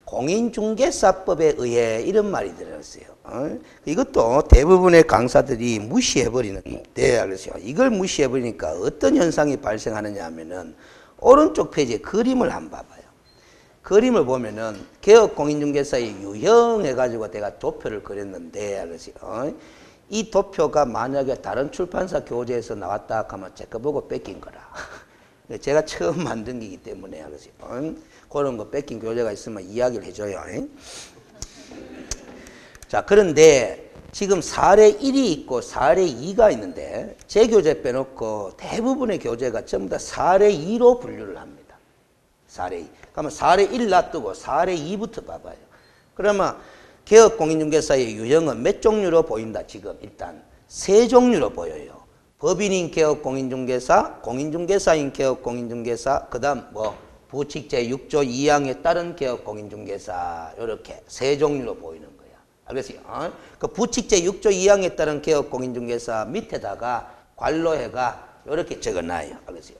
공인중개사법에 의해 이런 말이 들었어요. 이것도 대부분의 강사들이 무시해버리는데, 그래서 이걸 무시해버리니까 어떤 현상이 발생하느냐 하면은 오른쪽 페이지에 그림을 한번 봐봐요. 그림을 보면은 개업공인중개사의 유형해가지고 내가 도표를 그렸는데, 그래서 이 도표가 만약에 다른 출판사 교재에서 나왔다 하면 제 거 보고 뺏긴 거라. 제가 처음 만든 거기 때문에, 그래서 그런 거 뺏긴 교재가 있으면 이야기를 해줘요. 자, 그런데 지금 사례 1이 있고 사례 2가 있는데 제 교재 빼놓고 대부분의 교재가 전부 다 사례 2로 분류를 합니다. 사례 2. 그러면 사례 1 놔두고 사례 2부터 봐봐요. 그러면 개업공인중개사의 유형은 몇 종류로 보인다? 지금 일단 세 종류로 보여요. 법인인 개업공인중개사, 공인중개사인 개업공인중개사, 그 다음 부칙 제6조 2항에 따른 개업공인중개사, 이렇게 세 종류로 보이는 거야. 알겠어요? 그 부칙 제6조 2항에 따른 개업공인중개사 밑에다가 관로해가 이렇게 적어놔요. 알겠어요?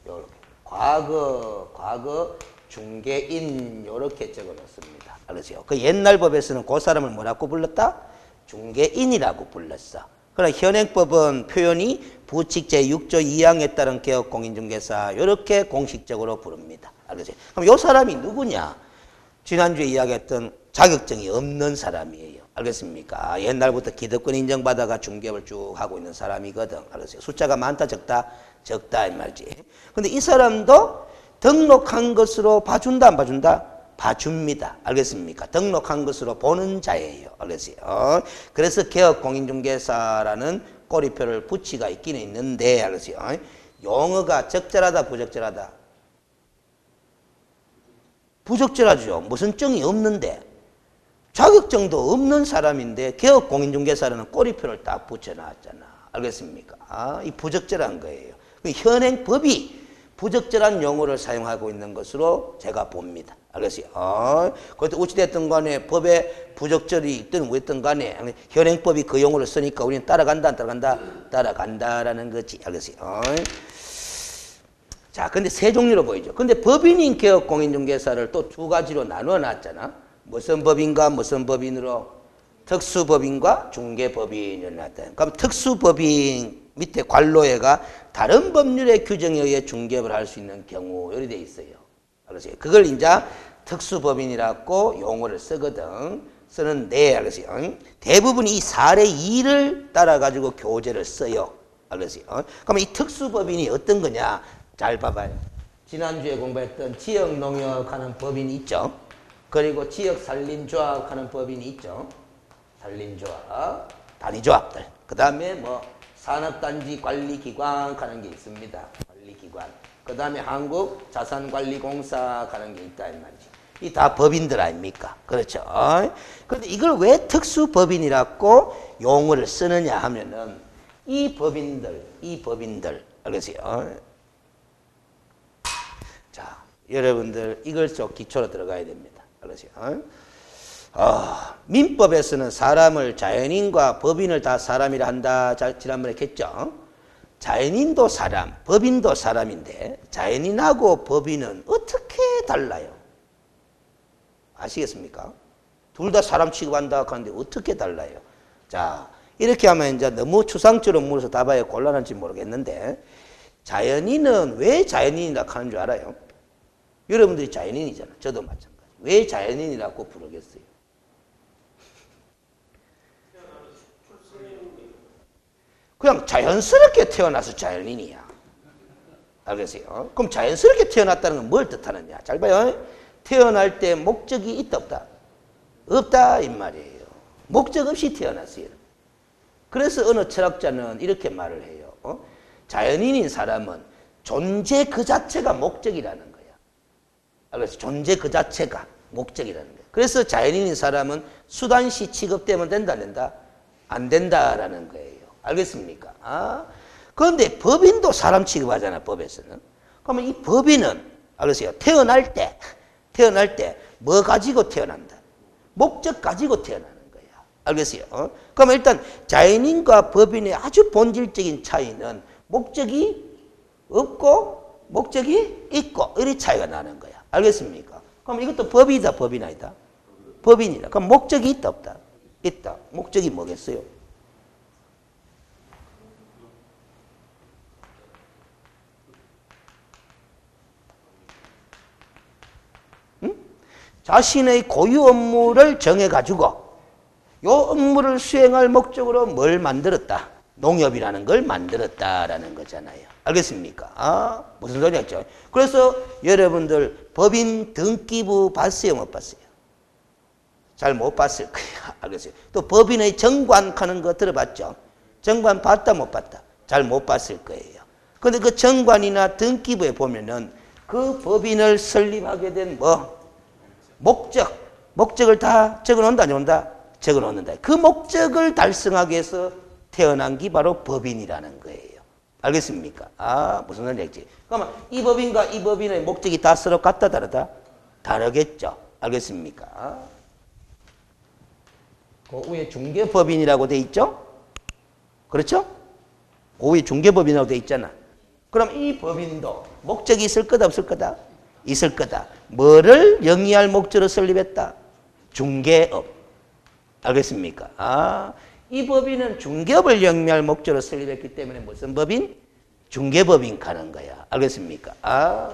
요렇게. 과거, 중개인, 요렇게 적어 놓습니다. 알겠어요? 그 옛날 법에서는 그 사람을 뭐라고 불렀다? 중개인이라고 불렀어. 그러나 현행법은 표현이 부칙 제6조 2항에 따른 개업공인중개사, 이렇게 공식적으로 부릅니다. 알겠어요? 그럼 이 사람이 누구냐? 지난주에 이야기했던 자격증이 없는 사람이에요. 알겠습니까? 옛날부터 기득권 인정받아가 중개업을 쭉 하고 있는 사람이거든. 알겠어요? 숫자가 많다, 적다? 적다, 이 말이지. 근데 이 사람도 등록한 것으로 봐준다, 안 봐준다? 봐줍니다. 알겠습니까? 등록한 것으로 보는 자예요. 알겠어요? 그래서 개업공인중개사라는 꼬리표를 붙이가 있기는 있는데, 알겠어요? 용어가 적절하다, 부적절하다? 부적절하죠. 무슨 증이 없는데. 자격증도 없는 사람인데 개업공인중개사라는 꼬리표를 딱 붙여놨잖아. 알겠습니까? 이 부적절한 거예요. 현행법이 부적절한 용어를 사용하고 있는 것으로 제가 봅니다. 알겠어요? 그것도 어찌됐든 간에 법에 부적절이 있든 뭐였든 간에 현행법이 그 용어를 쓰니까 우리는 따라간다, 안 따라간다? 따라간다라는 거지. 알겠어요? 자, 근데 세 종류로 보이죠. 근데 법인인 개업공인중개사를 또 두 가지로 나누어 놨잖아. 무슨 법인과 무슨 법인으로? 특수법인과 중개법인을 놨다. 그럼 특수법인 밑에 관로에가 다른 법률의 규정에 의해 중개업을 할 수 있는 경우, 이렇게 돼 있어요. 알겠어요? 그걸 이제 특수법인이라고 용어를 쓰는데, 알겠어요? 대부분 이 사례 2를 따라가지고 교재를 써요. 알겠어요? 그러면 이 특수법인이 어떤 거냐? 잘 봐봐요. 지난주에 공부했던 지역농협 하는 법인이 있죠. 그리고 지역산림조합 하는 법인이 있죠. 산림조합, 단위조합들. 그 다음에 산업단지 관리기관 하는 게 있습니다. 관리기관. 그 다음에 한국자산관리공사 하는 게 있다, 이 말이지. 이 다 법인들 아닙니까? 그렇죠. 그런데 이걸 왜 특수법인이라고 용어를 쓰느냐 하면은 이 법인들, 알겠어요? 자, 여러분들 이걸 좀 기초로 들어가야 됩니다. 알겠어요? 민법에서는 사람을 자연인과 법인을 다 사람이라 한다. 지난번에 했죠? 자연인도 사람, 법인도 사람인데 자연인하고 법인은 어떻게 달라요? 아시겠습니까? 둘 다 사람 취급한다 하는데 어떻게 달라요? 자, 이렇게 하면 이제 너무 추상적으로 물어서 답하기 곤란할지 모르겠는데 자연인은 왜 자연인이라 하는 줄 알아요? 여러분들이 자연인이잖아. 저도 마찬가지. 왜 자연인이라고 부르겠어요? 그냥 자연스럽게 태어나서 자연인이야. 알겠어요? 그럼 자연스럽게 태어났다는 건 뭘 뜻하느냐? 잘 봐요. 태어날 때 목적이 있다, 없다? 없다, 이 말이에요. 목적 없이 태어났어요. 그래서 어느 철학자는 이렇게 말을 해요. 자연인인 사람은 존재 그 자체가 목적이라는 거야. 그래서 존재 그 자체가 목적이라는 거예요. 그래서 자연인인 사람은 수단시 취급되면 된다, 안 된다? 안 된다라는 거예요. 알겠습니까? 그런데 법인도 사람 취급하잖아, 법에서는. 그러면 이 법인은, 알겠어요? 태어날 때 뭐 가지고 태어난다? 목적 가지고 태어나는 거야. 알겠어요? 그러면 일단 자연인과 법인의 아주 본질적인 차이는 목적이 없고 목적이 있고, 이런 차이가 나는 거야. 알겠습니까? 그럼 이것도 법이다, 법인 아니다? 법인이다. 그럼 목적이 있다, 없다? 있다. 목적이 뭐겠어요? 응? 자신의 고유 업무를 정해가지고 요 업무를 수행할 목적으로 뭘 만들었다? 농협이라는 걸 만들었다라는 거잖아요. 알겠습니까? 아, 무슨 소리였죠? 그래서 여러분들 법인 등기부 봤어요, 못 봤어요? 잘 못 봤을 거예요. 알겠어요? 또 법인의 정관 하는 거 들어봤죠? 정관 봤다, 못 봤다? 잘 못 봤을 거예요. 근데 그 정관이나 등기부에 보면은 그 법인을 설립하게 된 목적을 다 적어 놓는다, 안 놓는다? 적어 놓는다. 그 목적을 달성하기 위해서 태어난 게 바로 법인이라는 거예요. 알겠습니까? 아, 무슨 소리지? 그러면 이 법인과 이 법인의 목적이 다 서로 같다, 다르다? 다르겠죠. 알겠습니까? 그 위에 중개법인이라고 돼 있죠? 그렇죠? 그 위에 중개법인이라고 돼 있잖아. 그럼 이 법인도 목적이 있을 거다, 없을 거다? 있을 거다. 뭐를 영위할 목적으로 설립했다? 중개업. 알겠습니까? 아, 이 법인은 중개업을 영위할 목적으로 설립했기 때문에 무슨 법인? 중개법인 가는 거야. 알겠습니까? 아,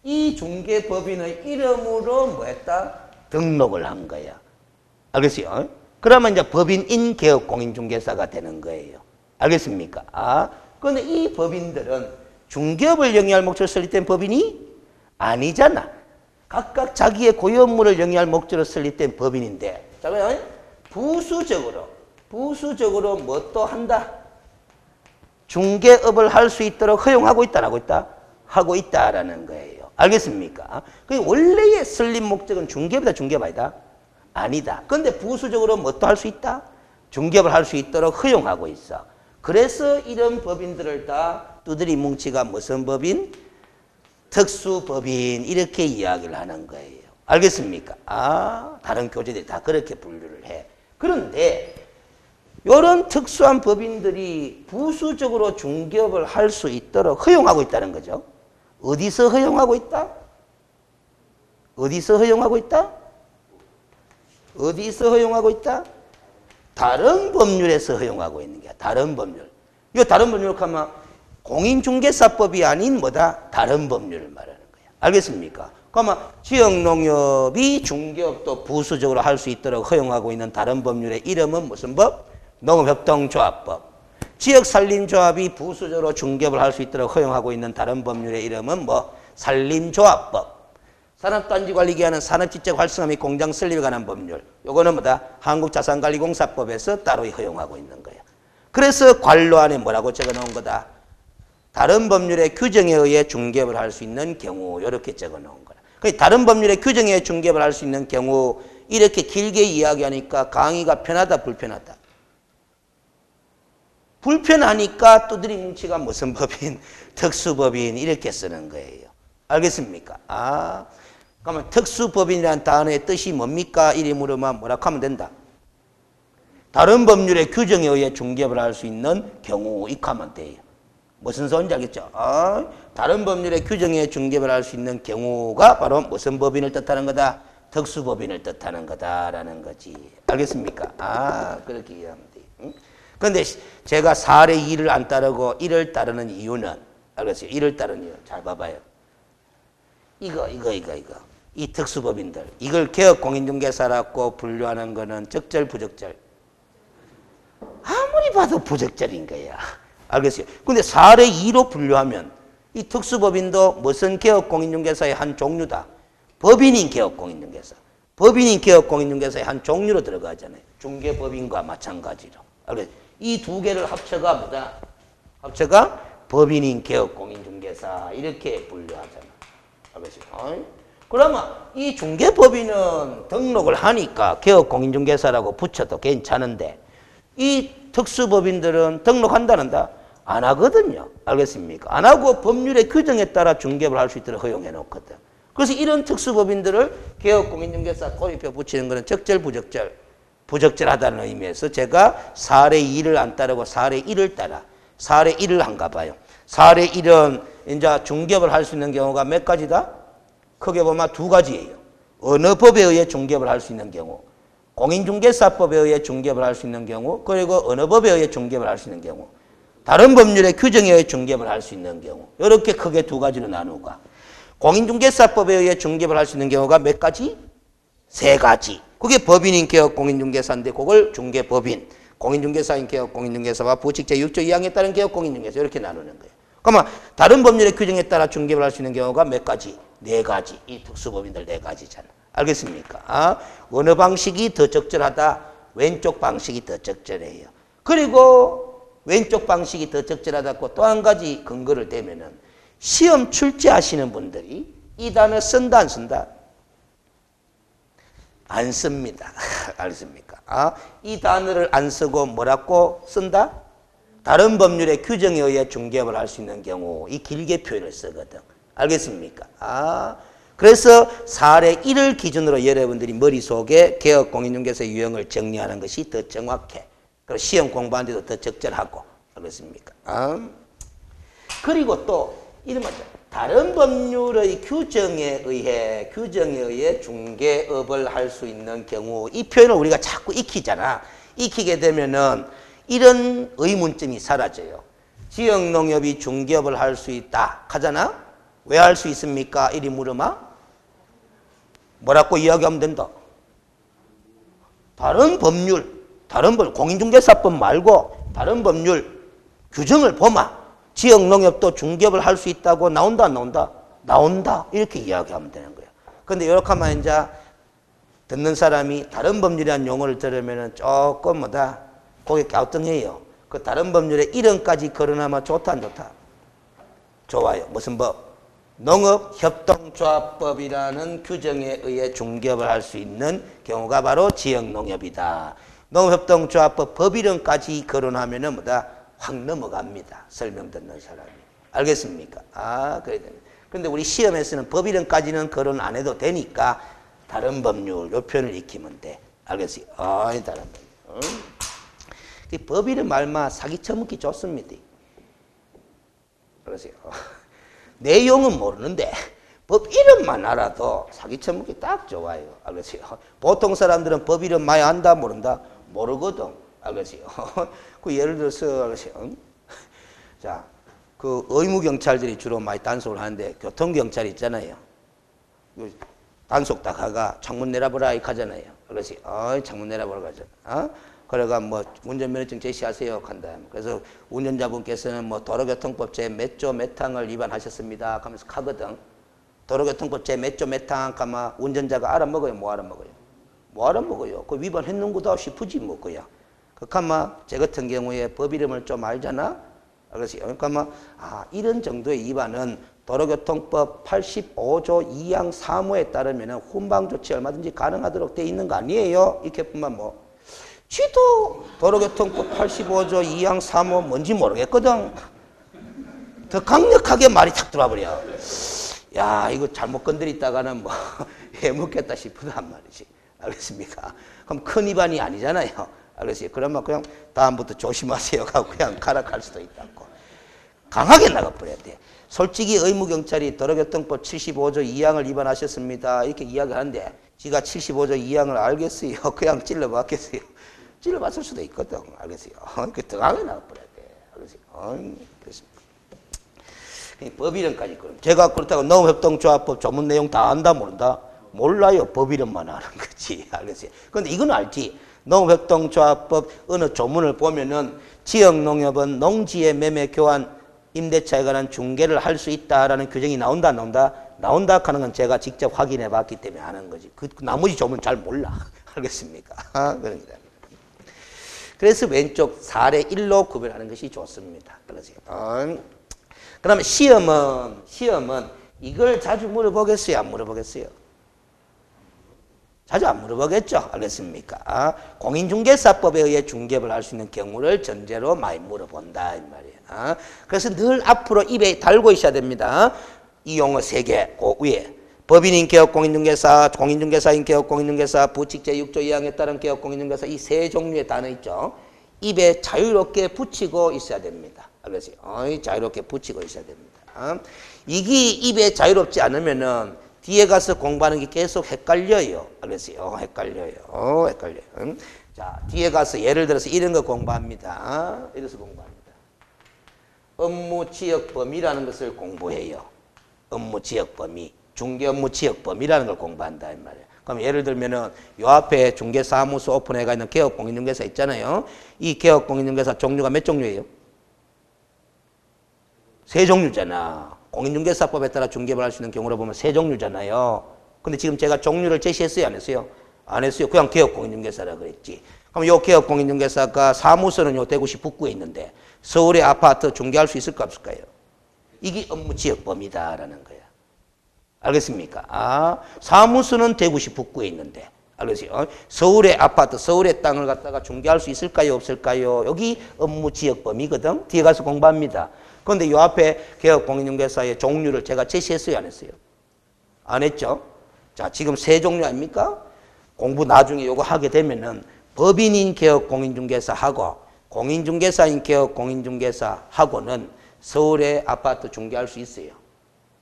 이 중개법인의 이름으로 뭐 했다? 등록을 한 거야. 알겠어요? 그러면 이제 법인인 개업공인중개사가 되는 거예요. 알겠습니까? 아, 그런데 이 법인들은 중개업을 영위할 목적으로 설립된 법인이 아니잖아. 각각 자기의 고유 업무를 영위할 목적으로 설립된 법인인데, 잠깐만요. 부수적으로 뭐 또 한다? 중개업을 할 수 있도록 허용하고 있다, 하고 있다? 하고 있다라는 거예요. 알겠습니까? 그 원래의 설립 목적은 중개업이다, 중개업 아니다? 아니다. 그런데 부수적으로 뭐 또 할 수 있다? 중개업을 할 수 있도록 허용하고 있어. 그래서 이런 법인들을 다 두드리 뭉치가 무슨 법인? 특수법인 이렇게 이야기를 하는 거예요. 알겠습니까? 아, 다른 교재들이 다 그렇게 분류를 해. 그런데 이런 특수한 법인들이 부수적으로 중개업을 할 수 있도록 허용하고 있다는 거죠. 어디서 허용하고 있다? 어디서 허용하고 있다? 어디서 허용하고 있다? 다른 법률에서 허용하고 있는 거야. 다른 법률. 이 다른 법률 하면 공인중개사법이 아닌 뭐다? 다른 법률을 말하는 거야. 알겠습니까? 그러면 지역농협이 중개업도 부수적으로 할 수 있도록 허용하고 있는 다른 법률의 이름은 무슨 법? 농업협동조합법. 지역산림조합이 부수적으로 중개업을 할 수 있도록 허용하고 있는 다른 법률의 이름은 뭐? 산림조합법. 산업단지관리기관은 산업지적 활성화 및 공장 설립에 관한 법률. 요거는 뭐다? 한국자산관리공사법에서 따로 허용하고 있는 거야. 그래서 관로안에 뭐라고 적어놓은 거다? 다른 법률의 규정에 의해 중개업을 할 수 있는 경우 이렇게 적어놓은 거야. 다른 법률의 규정에 의해 중개업을 할 수 있는 경우 이렇게 길게 이야기하니까 강의가 편하다, 불편하다? 불편하니까 두드리 뭉치가 무슨 법인? 특수법인 이렇게 쓰는 거예요. 알겠습니까? 아, 그러면 특수법인이라는 단어의 뜻이 뭡니까? 이리 물으면 뭐라고 하면 된다? 다른 법률의 규정에 의해 중개업을 할 수 있는 경우 이렇게 하면 돼요. 무슨 소리인지 알겠죠? 아, 다른 법률의 규정에 의해 중개업을 할 수 있는 경우가 바로 무슨 법인을 뜻하는 거다? 특수법인을 뜻하는 거다라는 거지. 알겠습니까? 아, 그렇게 이해하면 돼요. 응? 그런데 제가 사례 2를 안 따르고 1을 따르는 이유는, 알겠어요? 1을 따르는 이유 잘 봐봐요. 이거. 이 특수법인들. 이걸 개업공인중개사라고 분류하는 거는 적절, 부적절? 아무리 봐도 부적절인 거야. 알겠어요? 근데 사례 2로 분류하면 이 특수법인도 무슨 개업공인중개사의 한 종류다. 법인인 개업공인중개사. 법인인 개업공인중개사의 한 종류로 들어가잖아요. 중개법인과 마찬가지로. 알겠어요? 이 두 개를 합쳐가 뭐다? 합쳐가 법인인 개업공인중개사 이렇게 분류하잖아. 알겠어요? 그러면 이 중개법인은 등록을 하니까 개업공인중개사라고 붙여도 괜찮은데 이 특수법인들은 등록한다는다? 안 하거든요. 알겠습니까? 안 하고 법률의 규정에 따라 중개업을 할 수 있도록 허용해 놓거든. 그래서 이런 특수법인들을 개업공인중개사 꼬리표 붙이는 것은 적절, 부적절? 부적절하다는 의미에서 제가 사례 2를 안 따르고 사례 1을 따라 사례 1을 한가 봐요. 사례 1은 이제 중개업을 할 수 있는 경우가 몇 가지다? 크게 보면 두 가지예요. 어느 법에 의해 중개업을 할 수 있는 경우, 공인중개사법에 의해 중개업을 할 수 있는 경우, 그리고 어느 법에 의해 중개업을 할 수 있는 경우, 다른 법률의 규정에 의해 중개업을 할 수 있는 경우, 이렇게 크게 두 가지로 나누고, 공인중개사법에 의해 중개업을 할 수 있는 경우가 몇 가지? 세 가지. 그게 법인인 개업 공인중개사인데 그걸 중개법인, 공인중개사인 개업 공인중개사와 부칙 제6조 2항에 따른 개업 공인중개사 이렇게 나누는 거예요. 그러면 다른 법률의 규정에 따라 중개업을 할 수 있는 경우가 몇 가지? 네 가지. 이 특수법인들 네 가지잖아. 알겠습니까? 어느 방식이 더 적절하다? 왼쪽 방식이 더 적절해요. 그리고 왼쪽 방식이 더 적절하다고 또 한 가지 근거를 대면은 시험 출제하시는 분들이 이 단어 쓴다 안 쓴다? 안 씁니다. 알겠습니까? 이 단어를 안 쓰고 뭐라고 쓴다? 다른 법률의 규정에 의해 중개업을 할 수 있는 경우 이 길게 표현을 쓰거든. 알겠습니까? 그래서 사례 1을 기준으로 여러분들이 머릿속에 개업 공인중개사 유형을 정리하는 것이 더 정확해. 그리고 시험 공부하는 데도 더 적절하고. 알겠습니까? 그리고 또 이런 말이죠. 다른 법률의 규정에 의해 중개업을 할 수 있는 경우 이 표현을 우리가 자꾸 익히잖아. 익히게 되면은 이런 의문점이 사라져요. 지역농협이 중개업을 할 수 있다 하잖아. 왜 할 수 있습니까? 이리 물으마. 뭐라고 이야기하면 된다. 다른 법률, 공인중개사법 말고 다른 법률 규정을 보마. 지역농협도 중개업을 할 수 있다고 나온다 안 나온다? 나온다. 이렇게 이야기하면 되는 거예요. 그런데 이렇게 하면 이제 듣는 사람이 다른 법률이라는 용어를 들으면 조금 뭐다 고개 갸우뚱해요. 그 다른 법률의 이름까지 거론하면 좋다 안 좋다? 좋아요. 무슨 법? 농업협동조합법이라는 규정에 의해 중개업을 할 수 있는 경우가 바로 지역농협이다. 농업협동조합법 법 이름까지 거론하면은 뭐다? 확 넘어갑니다. 설명 듣는 사람이. 알겠습니까? 그래야 됩니다. 그런데 우리 시험에서는 법 이름까지는 거론 안 해도 되니까 다른 법률, 요 표현을 익히면 돼. 알겠어요? 다른 법률. 법 이름 말만 사기 쳐먹기 좋습니다. 그러세요. 내용은 모르는데 법 이름만 알아도 사기 쳐먹기 딱 좋아요. 알겠어요? 보통 사람들은 법 이름 많이 안다 모른다? 모르거든. 알겠어요? 그 예를 들어서 알겠어요? 자, 그 의무경찰들이 주로 많이 단속을 하는데 교통경찰 있잖아요. 단속 딱 하가 창문 내려보라 이렇게 하잖아요. 그렇지? 창문 내려보라 하잖아. 그래가 뭐 운전면허증 제시하세요 한다. 그래서 운전자분께서는 뭐 도로교통법 제 몇 조 몇 항을 위반하셨습니다 하면서 가거든. 도로교통법 제 몇 조 몇 항 하면 운전자가 알아먹어요, 뭐 알아먹어요? 뭐 알아먹어요? 그 위반했는 거다 싶으지 뭐 그야. 그러면 제 같은 경우에 법 이름을 좀 알잖아. 그래서 그러니까 이런 정도의 위반은 도로교통법 85조 2항 3호에 따르면 훈방 조치 얼마든지 가능하도록 돼 있는 거 아니에요? 이렇게 보면 뭐 지도 도로교통법 85조 2항 3호 뭔지 모르겠거든. 더 강력하게 말이 탁 들어와 버려. 야, 이거 잘못 건드렸다가는 뭐 해먹겠다 싶으단 말이지. 알겠습니까? 그럼 큰 위반이 아니잖아요. 알겠어요? 그러면 그냥 다음부터 조심하세요 하고 그냥 가라 갈 수도 있다고. 강하게 나가버려야 돼. 솔직히 의무경찰이 도로교통법 75조 2항을 위반하셨습니다. 이렇게 이야기하는데 지가 75조 2항을 알겠어요. 그냥 찔러봤겠어요. 찔러봤을 수도 있거든. 알겠어요? 그 강하게 나가버려야 돼. 알겠어요? 그렇습니다. 법 이름까지 그럼 제가 그렇다고 농업협동조합법 조문 내용 다 안다 모른다? 몰라요. 법 이름만 아는 거지. 알겠어요? 근데 이건 알지. 농업협동조합법 어느 조문을 보면은 지역농협은 농지의 매매 교환 임대차에 관한 중개를 할 수 있다라는 규정이 나온다 안 나온다? 나온다 하는 건 제가 직접 확인해 봤기 때문에 아는 거지. 그 나머지 조문 잘 몰라. 알겠습니까? 그럽니다. 그래서 왼쪽 사례 1로 구별하는 것이 좋습니다. 그러면 시험은 이걸 자주 물어보겠어요? 안 물어보겠어요? 자주 안 물어보겠죠? 알겠습니까? 공인중개사법에 의해 중개업을 할 수 있는 경우를 전제로 많이 물어본다 이 말이에요. 그래서 늘 앞으로 입에 달고 있어야 됩니다. 이 용어 3개 그 위에 법인인 개업 공인중개사, 공인중개사인 개업 공인중개사, 부칙 제6조 2항에 따른 개업 공인중개사 이 3종류의 단어 있죠. 입에 자유롭게 붙이고 있어야 됩니다. 알겠어요? 자유롭게 붙이고 있어야 됩니다. 이게 입에 자유롭지 않으면은 뒤에 가서 공부하는 게 계속 헷갈려요. 알겠어요? 헷갈려요. 자, 뒤에 가서 예를 들어서 이런 거 공부합니다. 이래서 공부합니다. 업무 지역 범위라는 것을 공부해요. 업무 지역 범위, 중개 업무 지역 범위라는 걸 공부한다 이 말이에요. 그럼 예를 들면은 요 앞에 중개사무소 오픈해가 있는 개업공인중개사 있잖아요. 이 개업공인중개사 종류가 몇 종류예요? 3종류잖아. 공인중개사법에 따라 중개를 할 수 있는 경우로 보면 3종류잖아요. 근데 지금 제가 종류를 제시했어요? 안 했어요? 안 했어요. 그냥 개업공인중개사라 그랬지. 그럼 요 개업공인중개사가 사무소는 요 대구시 북구에 있는데 서울의 아파트 중개할 수 있을까 없을까요? 이게 업무지역 범위다라는 거야. 알겠습니까? 아, 사무소는 대구시 북구에 있는데 알겠어요? 서울의 아파트, 서울의 땅을 갖다가 중개할 수 있을까요? 없을까요? 여기 업무지역 범위거든. 뒤에 가서 공부합니다. 그런데 이 앞에 개업공인중개사의 종류를 제가 제시했어요? 안 했어요? 안 했죠? 자, 지금 3종류 아닙니까? 공부 나중에 요거 하게 되면은 법인인 개업공인중개사하고 공인중개사인 개업공인중개사하고는 서울의 아파트 중개할 수 있어요.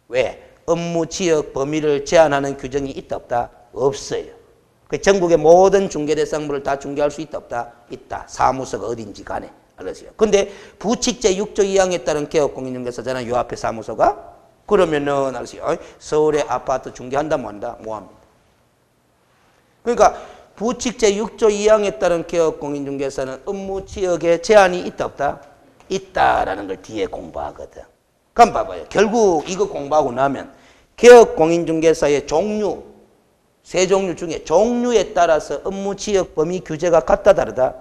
왜? 업무지역 범위를 제한하는 규정이 있다 없다? 없어요. 전국의 모든 중개대상물을 다 중개할 수 있다 없다? 있다. 사무소가 어딘지 간에. 알았어요. 근데 부칙제 6조 2항에 따른 개업공인중개사잖아요. 요 앞에 사무소가. 그러면은 알았어요. 서울의 아파트 중개한다 뭐 한다? 뭐 합니다. 그러니까 부칙제 6조 2항에 따른 개업공인중개사는 업무지역에 제한이 있다 없다? 있다라는 걸 뒤에 공부하거든. 그럼 봐봐요. 결국 이거 공부하고 나면 개업공인중개사의 종류, 3종류 중에 종류에 따라서 업무지역 범위 규제가 같다 다르다?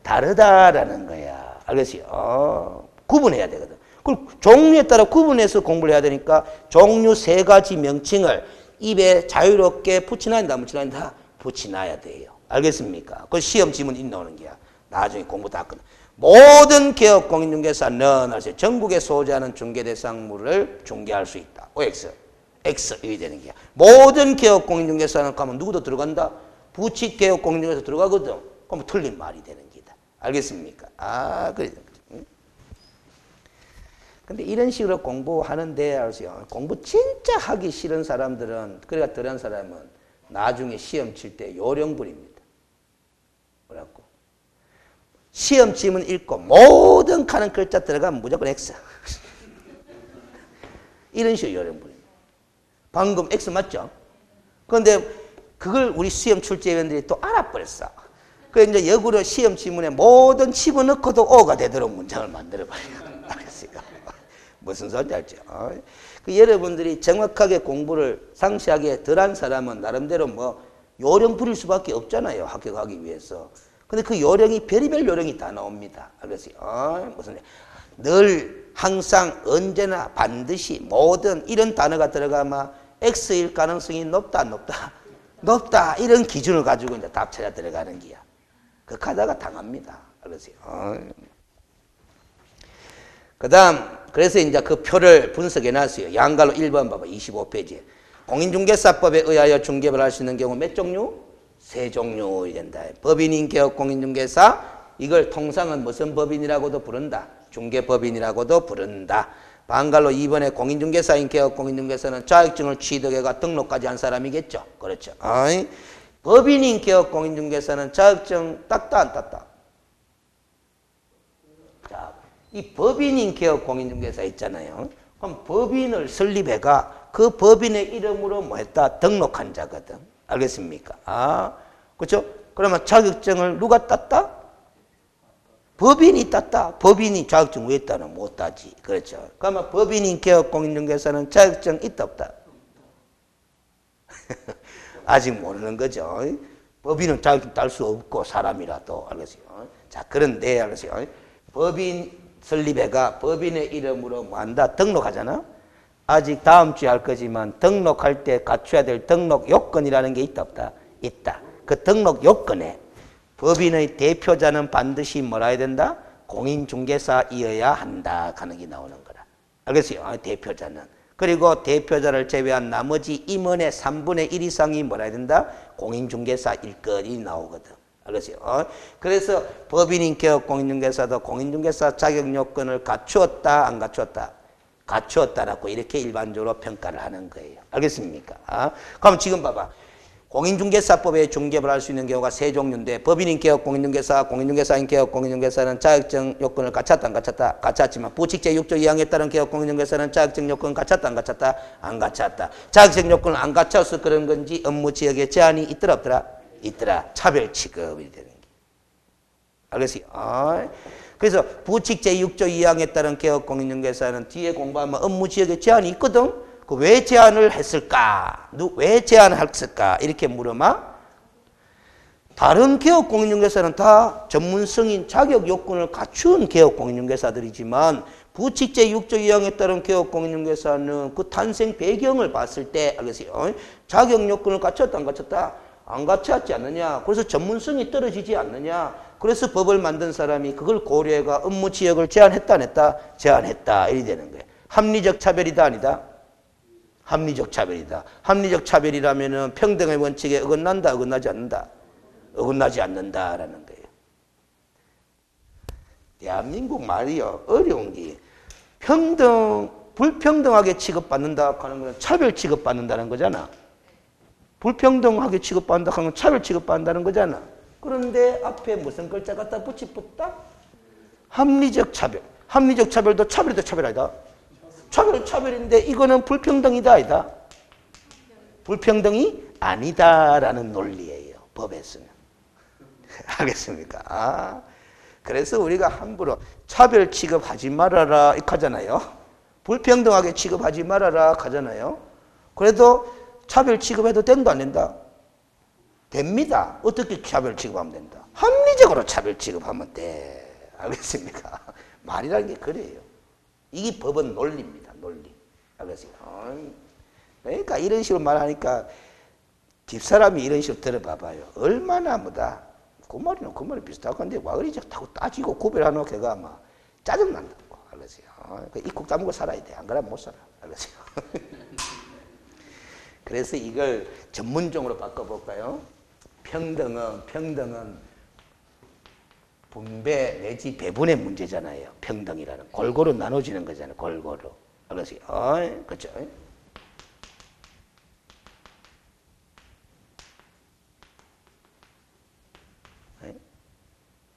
다르다라는 거야. 알겠어요? 구분해야 되거든. 그럼 종류에 따라 구분해서 공부를 해야 되니까 종류 3가지 명칭을 입에 자유롭게 붙이놔야 된다, 붙이놔야 된다? 붙이놔야 돼요. 알겠습니까? 그 시험 지문 인나오는 게야. 나중에 공부 다 끝나. 모든 개업공인중개사는 전국에 소재하는 중개대상물을 중개할 수 있다. OX. X이 되는 게야. 모든 개업공인중개사는 가면 누구도 들어간다? 부칙개업공인중개사 들어가거든. 그럼 틀린 말이 되는 게다. 알겠습니까? 아, 그래. 근데 이런 식으로 공부하는데, 알았어요. 공부 진짜 하기 싫은 사람들은, 그래가 덜한 사람은 나중에 시험 칠 때 요령 부립니다. 뭐라고? 시험 지문 읽고 모든 칸은 글자 들어가면 무조건 X. 이런 식으로 요령 부립니다. 방금 X 맞죠? 그런데 그걸 우리 시험 출제위원들이 또 알아버렸어. 그래서 이제 역으로 시험 지문에 모든 집어넣고도 O가 되도록 문장을 만들어버려요. 알겠어요? 무슨 소리인지 알죠? 여러분들이 정확하게 공부를 상세하게 덜한 사람은 나름대로 뭐 요령 부릴 수밖에 없잖아요. 합격하기 위해서. 근데 그 요령이 별의별 요령이 다 나옵니다. 알겠어요? 무슨 늘 항상 언제나 반드시 모든 이런 단어가 들어가면 X일 가능성이 높다 안 높다? 높다. 이런 기준을 가지고 이제 답 찾아 들어가는 게야. 그하다가 당합니다. 알겠어요? 그 다음 그래서 이제 그 표를 분석해 놨어요. 양갈로 1번 봐봐. 25페이지에. 공인중개사법에 의하여 중개를 할 수 있는 경우 몇 종류? 3종류 된다. 법인인 개업공인중개사, 이걸 통상은 무슨 법인이라고도 부른다. 중개법인이라고도 부른다. 반갈로 2번에 공인중개사인 개업공인중개사는 자격증을 취득해가 등록까지 한 사람이겠죠. 그렇죠. 법인인 개업공인중개사는 자격증 땄다 안 땄다? 자, 이 법인인 개업공인중개사 있잖아요. 그럼 법인을 설립해가 그 법인의 이름으로 뭐 했다? 등록한 자거든. 알겠습니까? 그렇죠? 그러면 자격증을 누가 땄다? 법인이 땄다. 법인이 자격증 왜 따는 못 따지. 그렇죠? 그러면 법인인 개업공인중개사는 자격증 있다 없다? 아직 모르는 거죠. 법인은 자격증 딸 수 없고 사람이라도. 알겠어요? 자, 그런데 알겠어요? 법인 설립회가 법인의 이름으로 뭐 한다? 등록하잖아? 아직 다음 주에 할 거지만 등록할 때 갖춰야 될 등록 요건이라는 게 있다 없다? 있다. 그 등록 요건에 법인의 대표자는 반드시 뭐라 해야 된다? 공인중개사이어야 한다 하는 게 나오는 거라. 알겠어요? 대표자는. 그리고 대표자를 제외한 나머지 임원의 3분의 1 이상이 뭐라 해야 된다? 공인중개사일 것이 나오거든. 알겠어요? 그래서 법인인 개업공인중개사도 공인중개사 자격 요건을 갖추었다 안 갖추었다? 갖추었다라고 이렇게 일반적으로 평가를 하는 거예요. 알겠습니까? 그럼 지금 봐봐. 공인중개사법에 중개업을 할 수 있는 경우가 세 종류인데 법인인 개업 공인중개사, 공인중개사인 개업 공인중개사는 자격증 요건을 갖췄다 안 갖췄다? 갖췄지만 부칙 제6조 2항에 따른 개업 공인중개사는 자격증 요건을 갖췄다 안 갖췄다? 안 갖췄다. 자격증 요건을 안 갖춰서 그런 건지 업무 지역에 제한이 있더라 없더라? 있더라. 차별 취급이 되는 게. 알겠어요? 그래서 부칙 제6조 2항에 따른 개업 공인중개사는 뒤에 공부하면 업무 지역에 제한이 있거든. 그 왜 제한을 했을까? 왜 제한을 했을까? 이렇게 물으면 다른 개업 공인중개사는 다 전문성인 자격 요건을 갖춘 개업 공인중개사들이지만 부칙 제6조 2항에 따른 개업 공인중개사는 그 탄생 배경을 봤을 때 알겠어요? 자격 요건을 갖췄다 안 갖췄다? 안 갖췄지 않느냐? 그래서 전문성이 떨어지지 않느냐? 그래서 법을 만든 사람이 그걸 고려해가 업무 지역을 제한했다 안 했다? 제한했다. 이리 되는 거예요. 합리적 차별이다 아니다? 합리적 차별이다. 합리적 차별이라면은 평등의 원칙에 어긋난다, 어긋나지 않는다? 어긋나지 않는다라는 거예요. 대한민국 말이요. 어려운 게 불평등하게 취급받는다 하는 건 차별 취급받는다는 거잖아. 불평등하게 취급받는다 하는 건 차별 취급받는다는 거잖아. 그런데 앞에 무슨 글자 갖다 붙였다? 합리적 차별. 합리적 차별도 차별이다, 차별 아니다? 차별인데 이거는 불평등이다 아니다? 불평등이 아니다라는 논리예요. 법에서는. 알겠습니까? 그래서 우리가 함부로 차별 취급하지 말아라 이렇게 하잖아요. 불평등하게 취급하지 말아라 하잖아요. 그래도 차별 취급해도 된다 안 된다? 됩니다. 어떻게 차별 취급하면 된다? 합리적으로 차별 취급하면 돼. 알겠습니까? 말이라는 게 그래요. 이게 법은 논리입니다. 논리. 알겠어요? 그러니까 이런 식으로 말하니까 집사람이 이런 식으로 들어봐봐요. 얼마나 뭐다. 그 말이 비슷하고 근데 와 그리자고 따지고 구별하는 걔가 아마 짜증난다고. 알겠어요? 입국 다물고 살아야 돼. 안 그러면 못 살아. 알겠어요? 그래서 이걸 전문적으로 바꿔볼까요? 평등은 분배 내지 배분의 문제잖아요. 평등이라는 골고루 나눠지는 거잖아요. 골고루. 알겠어요? 그렇죠?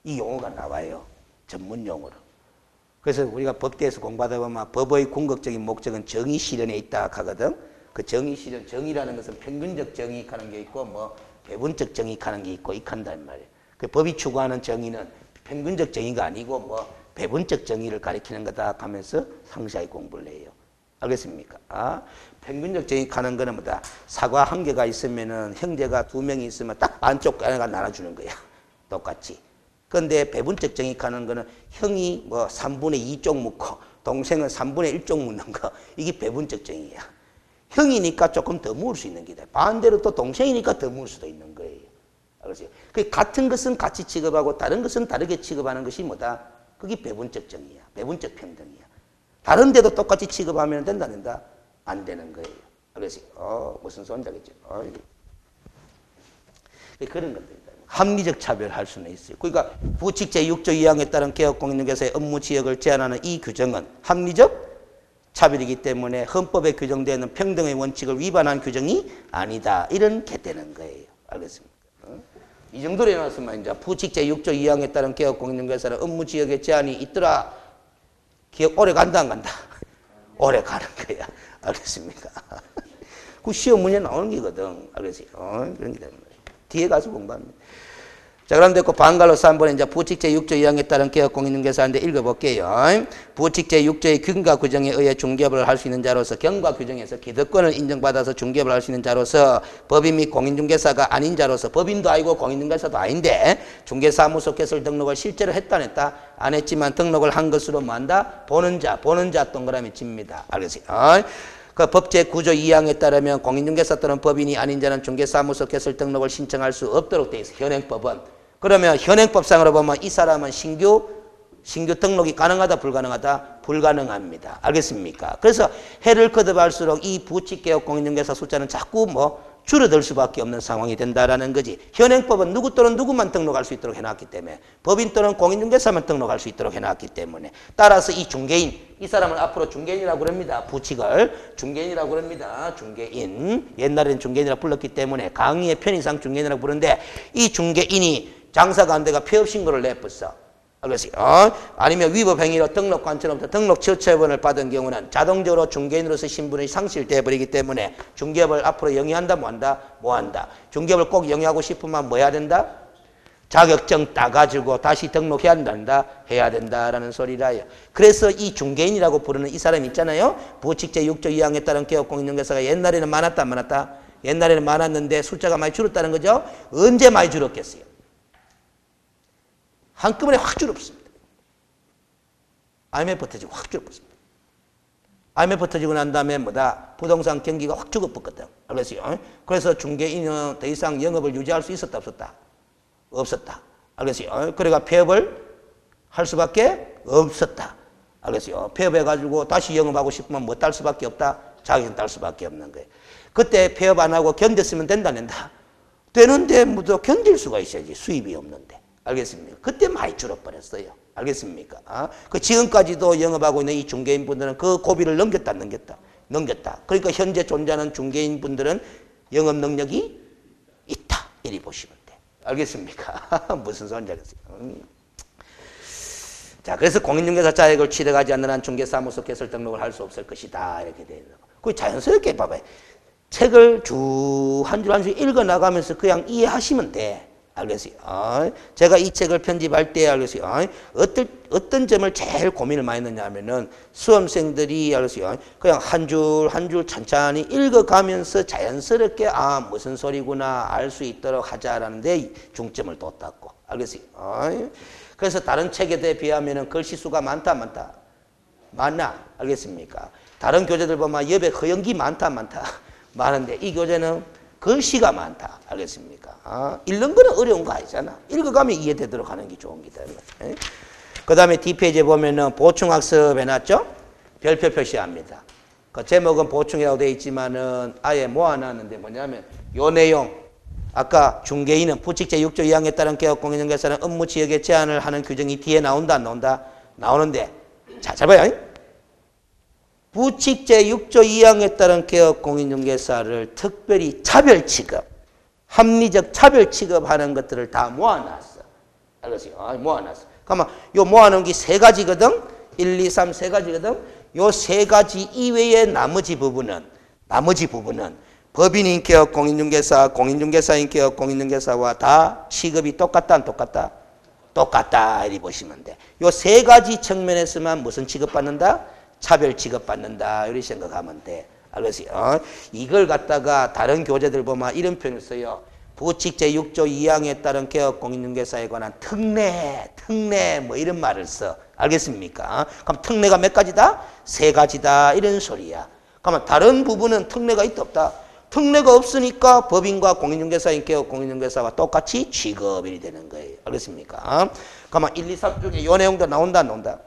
이 용어가 나와요. 전문 용어로. 그래서 우리가 법대에서 공부하다 보면 법의 궁극적인 목적은 정의 실현에 있다 하거든. 그 정의 실현, 정의라는 것은 평균적 정의하는 게 있고 뭐 배분적 정의하는 게 있고 이한단 말이에요. 그 법이 추구하는 정의는 평균적 정의가 아니고 뭐 배분적 정의를 가리키는 거다 하면서 상세하게 공부를 해요. 알겠습니까? 평균적 정의 하는 거는 뭐다? 사과 한 개가 있으면은 형제가 2명이 있으면 딱 반쪽 하나가 나눠주는 거야. 똑같이. 그런데 배분적 정의 하는 거는 형이 뭐 3분의 2쪽 묻고 동생은 3분의 1쪽 묻는 거. 이게 배분적 정의야. 형이니까 조금 더 모을 수 있는 기다. 반대로 또 동생이니까 더 모을 수도 있는 거예요. 알겠어요? 같은 것은 같이 취급하고 다른 것은 다르게 취급하는 것이 뭐다? 그게 배분적 정의야. 배분적 평등이야. 다른데도 똑같이 취급하면 된다 안 된다? 안 되는 거예요. 알겠어요? 무슨 소리인지 알겠죠? 그런 것들이다. 합리적 차별할 수는 있어요. 그러니까 부칙 제6조 2항에 따른 개업공인중개사의 업무 지역을 제한하는 이 규정은 합리적 차별이기 때문에 헌법에 규정되는 평등의 원칙을 위반한 규정이 아니다. 이렇게 되는 거예요. 알겠습니까? 이 정도로 해놨으면 이제 부칙 제6조 2항에 따른 개업공인중개사는 업무 지역에 제한이 있더라. 기업 오래 간다 안 간다? 오래 가는 거야. 알겠습니까? 그 시험 문제 나오는 게거든. 알겠어요? 그런 게 되는 거예요. 뒤에 가서 공부합니다. 자, 그럼 됐고, 반갈로서 한번 이제 부칙 제6조 2항에 따른 개업공인중개사인데 읽어볼게요. 부칙 제6조의 경과 규정에 의해 중개업을 할 수 있는 자로서 경과 규정에서 기득권을 인정받아서 중개업을 할 수 있는 자로서 법인 및 공인중개사가 아닌 자로서 법인도 아니고 공인중개사도 아닌데 중개사무소 개설 등록을 실제로 했다 안 했다? 안 했지만 등록을 한 것으로 뭐한다? 보는 자 동그라미 칩니다. 알겠어요? 그 법제 구조 2항에 따르면 공인중개사 또는 법인이 아닌 자는 중개사무소 개설 등록을 신청할 수 없도록 되어 있어요. 현행법은. 그러면 현행법상으로 보면 이 사람은 신규 등록이 가능하다 불가능하다? 불가능합니다. 알겠습니까? 그래서 해를 거듭할수록 이 부칙개업 공인중개사 숫자는 자꾸 줄어들 수밖에 없는 상황이 된다라는 거지. 현행법은 누구 또는 누구만 등록할 수 있도록 해놨기 때문에, 법인 또는 공인중개사만 등록할 수 있도록 해놨기 때문에, 따라서 이 중개인, 이 사람을 앞으로 중개인이라고 그럽니다. 부칙을 중개인이라고 그럽니다. 중개인. 옛날에는 중개인이라고 불렀기 때문에 강의의 편의상 중개인이라고 부르는데, 이 중개인이 장사가 안 돼가 폐업신고를 내었어. 그래서 아니면 위법행위로 등록관청으로부터 등록 처처분을 받은 경우는 자동적으로 중개인으로서 신분이 상실돼 버리기 때문에 중개업을 앞으로 영위한다 뭐 한다? 뭐 한다. 중개업을 꼭 영위하고 싶으면 뭐 해야 된다? 자격증 따가지고 다시 등록해야 된다? 해야 된다라는 소리라요. 그래서 이 중개인이라고 부르는 이 사람 있잖아요. 부칙 제6조 2항에 따른 개업공인중개사가 옛날에는 많았다 안 많았다? 옛날에는 많았는데 숫자가 많이 줄었다는 거죠. 언제 많이 줄었겠어요? 한꺼번에 확 줄었습니다. IMF 터지고 확 줄었습니다. IMF 터지고 난 다음에 뭐다? 부동산 경기가 확 죽어버렸거든. 알겠어요? 그래서 중개인은 더 이상 영업을 유지할 수 있었다 없었다? 없었다. 알겠어요? 그래가 폐업을 할 수밖에 없었다. 알겠어요? 폐업해가지고 다시 영업하고 싶으면 뭐 딸 수밖에 없다? 자격증 딸 수밖에 없는 거예요. 그때 폐업 안 하고 견뎠으면 된다 낸다? 되는데 뭐 견딜 수가 있어야지. 수입이 없는데. 알겠습니까? 그때 많이 줄어버렸어요. 알겠습니까? 그 지금까지도 영업하고 있는 이 중개인분들은 그 고비를 넘겼다. 그러니까 현재 존재하는 중개인분들은 영업 능력이 있다. 이리 보시면 돼. 알겠습니까? 무슨 소리인지 알겠어요? 자, 그래서 공인중개사 자격을 취득하지 않는 한 중개사무소 개설 등록을 할 수 없을 것이다. 이렇게 되는 거. 그 자연스럽게 봐봐요. 책을 한 줄 한 줄 읽어 나가면서 그냥 이해하시면 돼. 알겠어요? 제가 이 책을 편집할 때 알겠어요? 어떤 점을 제일 고민을 많이 했느냐 하면은 수험생들이 알겠어요? 그냥 한 줄 한 줄 천천히 읽어가면서 자연스럽게 무슨 소리구나 알 수 있도록 하자라는 데 중점을 뒀다고. 알겠어요? 그래서 다른 책에 비하면은 글씨수가 많다? 많나? 알겠습니까? 다른 교재들 보면 옆에 허영기 많다? 많은데 이 교재는 글씨가 많다. 알겠습니까? 읽는 거는 어려운 거 아니잖아. 읽어가면 이해되도록 하는 게 좋은 기다. 그 다음에 뒷페이지에 보면은 보충학습 해놨죠? 별표 표시합니다. 그 제목은 보충이라고 되어 있지만은 아예 모아놨는데 뭐냐면 요 내용. 아까 중개인은 부칙 제6조 2항에 따른 개업공인중개사는 업무 지역에 제한을 하는 규정이 뒤에 나온다 안 나온다? 나오는데 자, 잘 봐요. 부칙 제6조 2항에 따른 개업공인중개사를 특별히 차별취급, 합리적 차별취급하는 것들을 다 모아놨어. 알겠어요? 모아놨어. 그러면 요 모아놓은 게 세 가지거든? 1, 2, 3 세 가지거든? 요 세 가지 이외의 나머지 부분은 법인인 개업공인중개사, 공인중개사인 개업공인중개사와 다 취급이 똑같다 안 똑같다? 똑같다. 이리 보시면 돼. 요 세 가지 측면에서만 무슨 취급받는다? 차별 취급받는다. 이렇게 생각하면 돼. 알겠어요? 이걸 갖다가 다른 교재들 보면 이런 표현을 써요. 부칙 제6조 2항에 따른 개업공인중개사에 관한 특례 뭐 이런 말을 써. 알겠습니까? 그럼 특례가 몇 가지다? 세 가지다. 이런 소리야. 그러면 다른 부분은 특례가 있다 없다? 특례가 없으니까 법인과 공인중개사인 개업공인중개사와 똑같이 취급이 되는 거예요. 알겠습니까? 그러면 1, 2, 3 중에 이 내용도 나온다 안 나온다?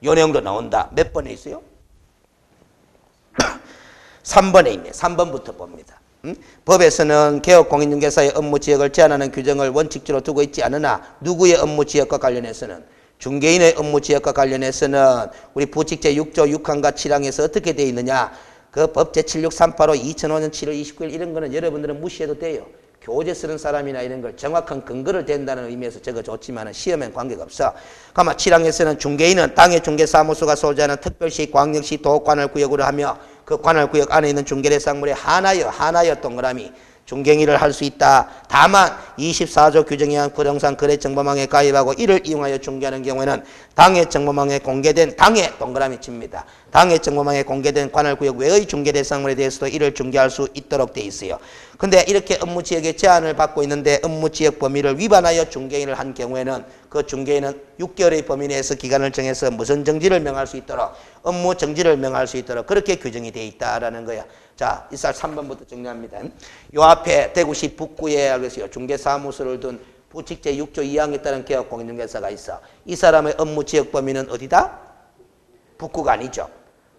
요 내용도 나온다. 몇 번에 있어요? 3번에 있네. 3번부터 봅니다. 법에서는 개업공인중개사의 업무 지역을 제한하는 규정을 원칙적으로 두고 있지 않으나 누구의 업무 지역과 관련해서는 중개인의 업무 지역과 관련해서는 우리 부칙 제6조 6항과 7항에서 어떻게 되어 있느냐. 그 법 제76385 2005년 7월 29일 이런 거는 여러분들은 무시해도 돼요. 교재 쓰는 사람이나 이런 걸 정확한 근거를 댄다는 의미에서 적어줬지만 시험엔 관계가 없어. 그러면 7항에서는 중개인은 당해 중개사무소가 소재하는 특별시, 광역시, 도, 관할구역으로 하며 그 관할구역 안에 있는 중개대상물에 하나여 동그라미 중개행위를 할 수 있다. 다만 24조 규정에 의한 부동산 거래 정보망에 가입하고 이를 이용하여 중개하는 경우에는 당해 정보망에 공개된 당해 동그라미 칩니다. 당해 정보망에 공개된 관할구역 외의 중개대상물에 대해서도 이를 중개할 수 있도록 돼 있어요. 근데 이렇게 업무지역에 제한을 받고 있는데 업무지역 범위를 위반하여 중개인을 한 경우에는 그 중개인은 6개월의 범위 내에서 기간을 정해서 무슨 정지를 명할 수 있도록 업무 정지를 명할 수 있도록 그렇게 규정이 되어 있다라는 거야. 자, 이 쌀 3번부터 정리합니다. 요 앞에 대구시 북구에 알겠어요. 중개사무소를 둔 부칙 제6조 2항에 따른 개업공인중개사가 있어. 이 사람의 업무 지역 범위는 어디다? 북구가 아니죠.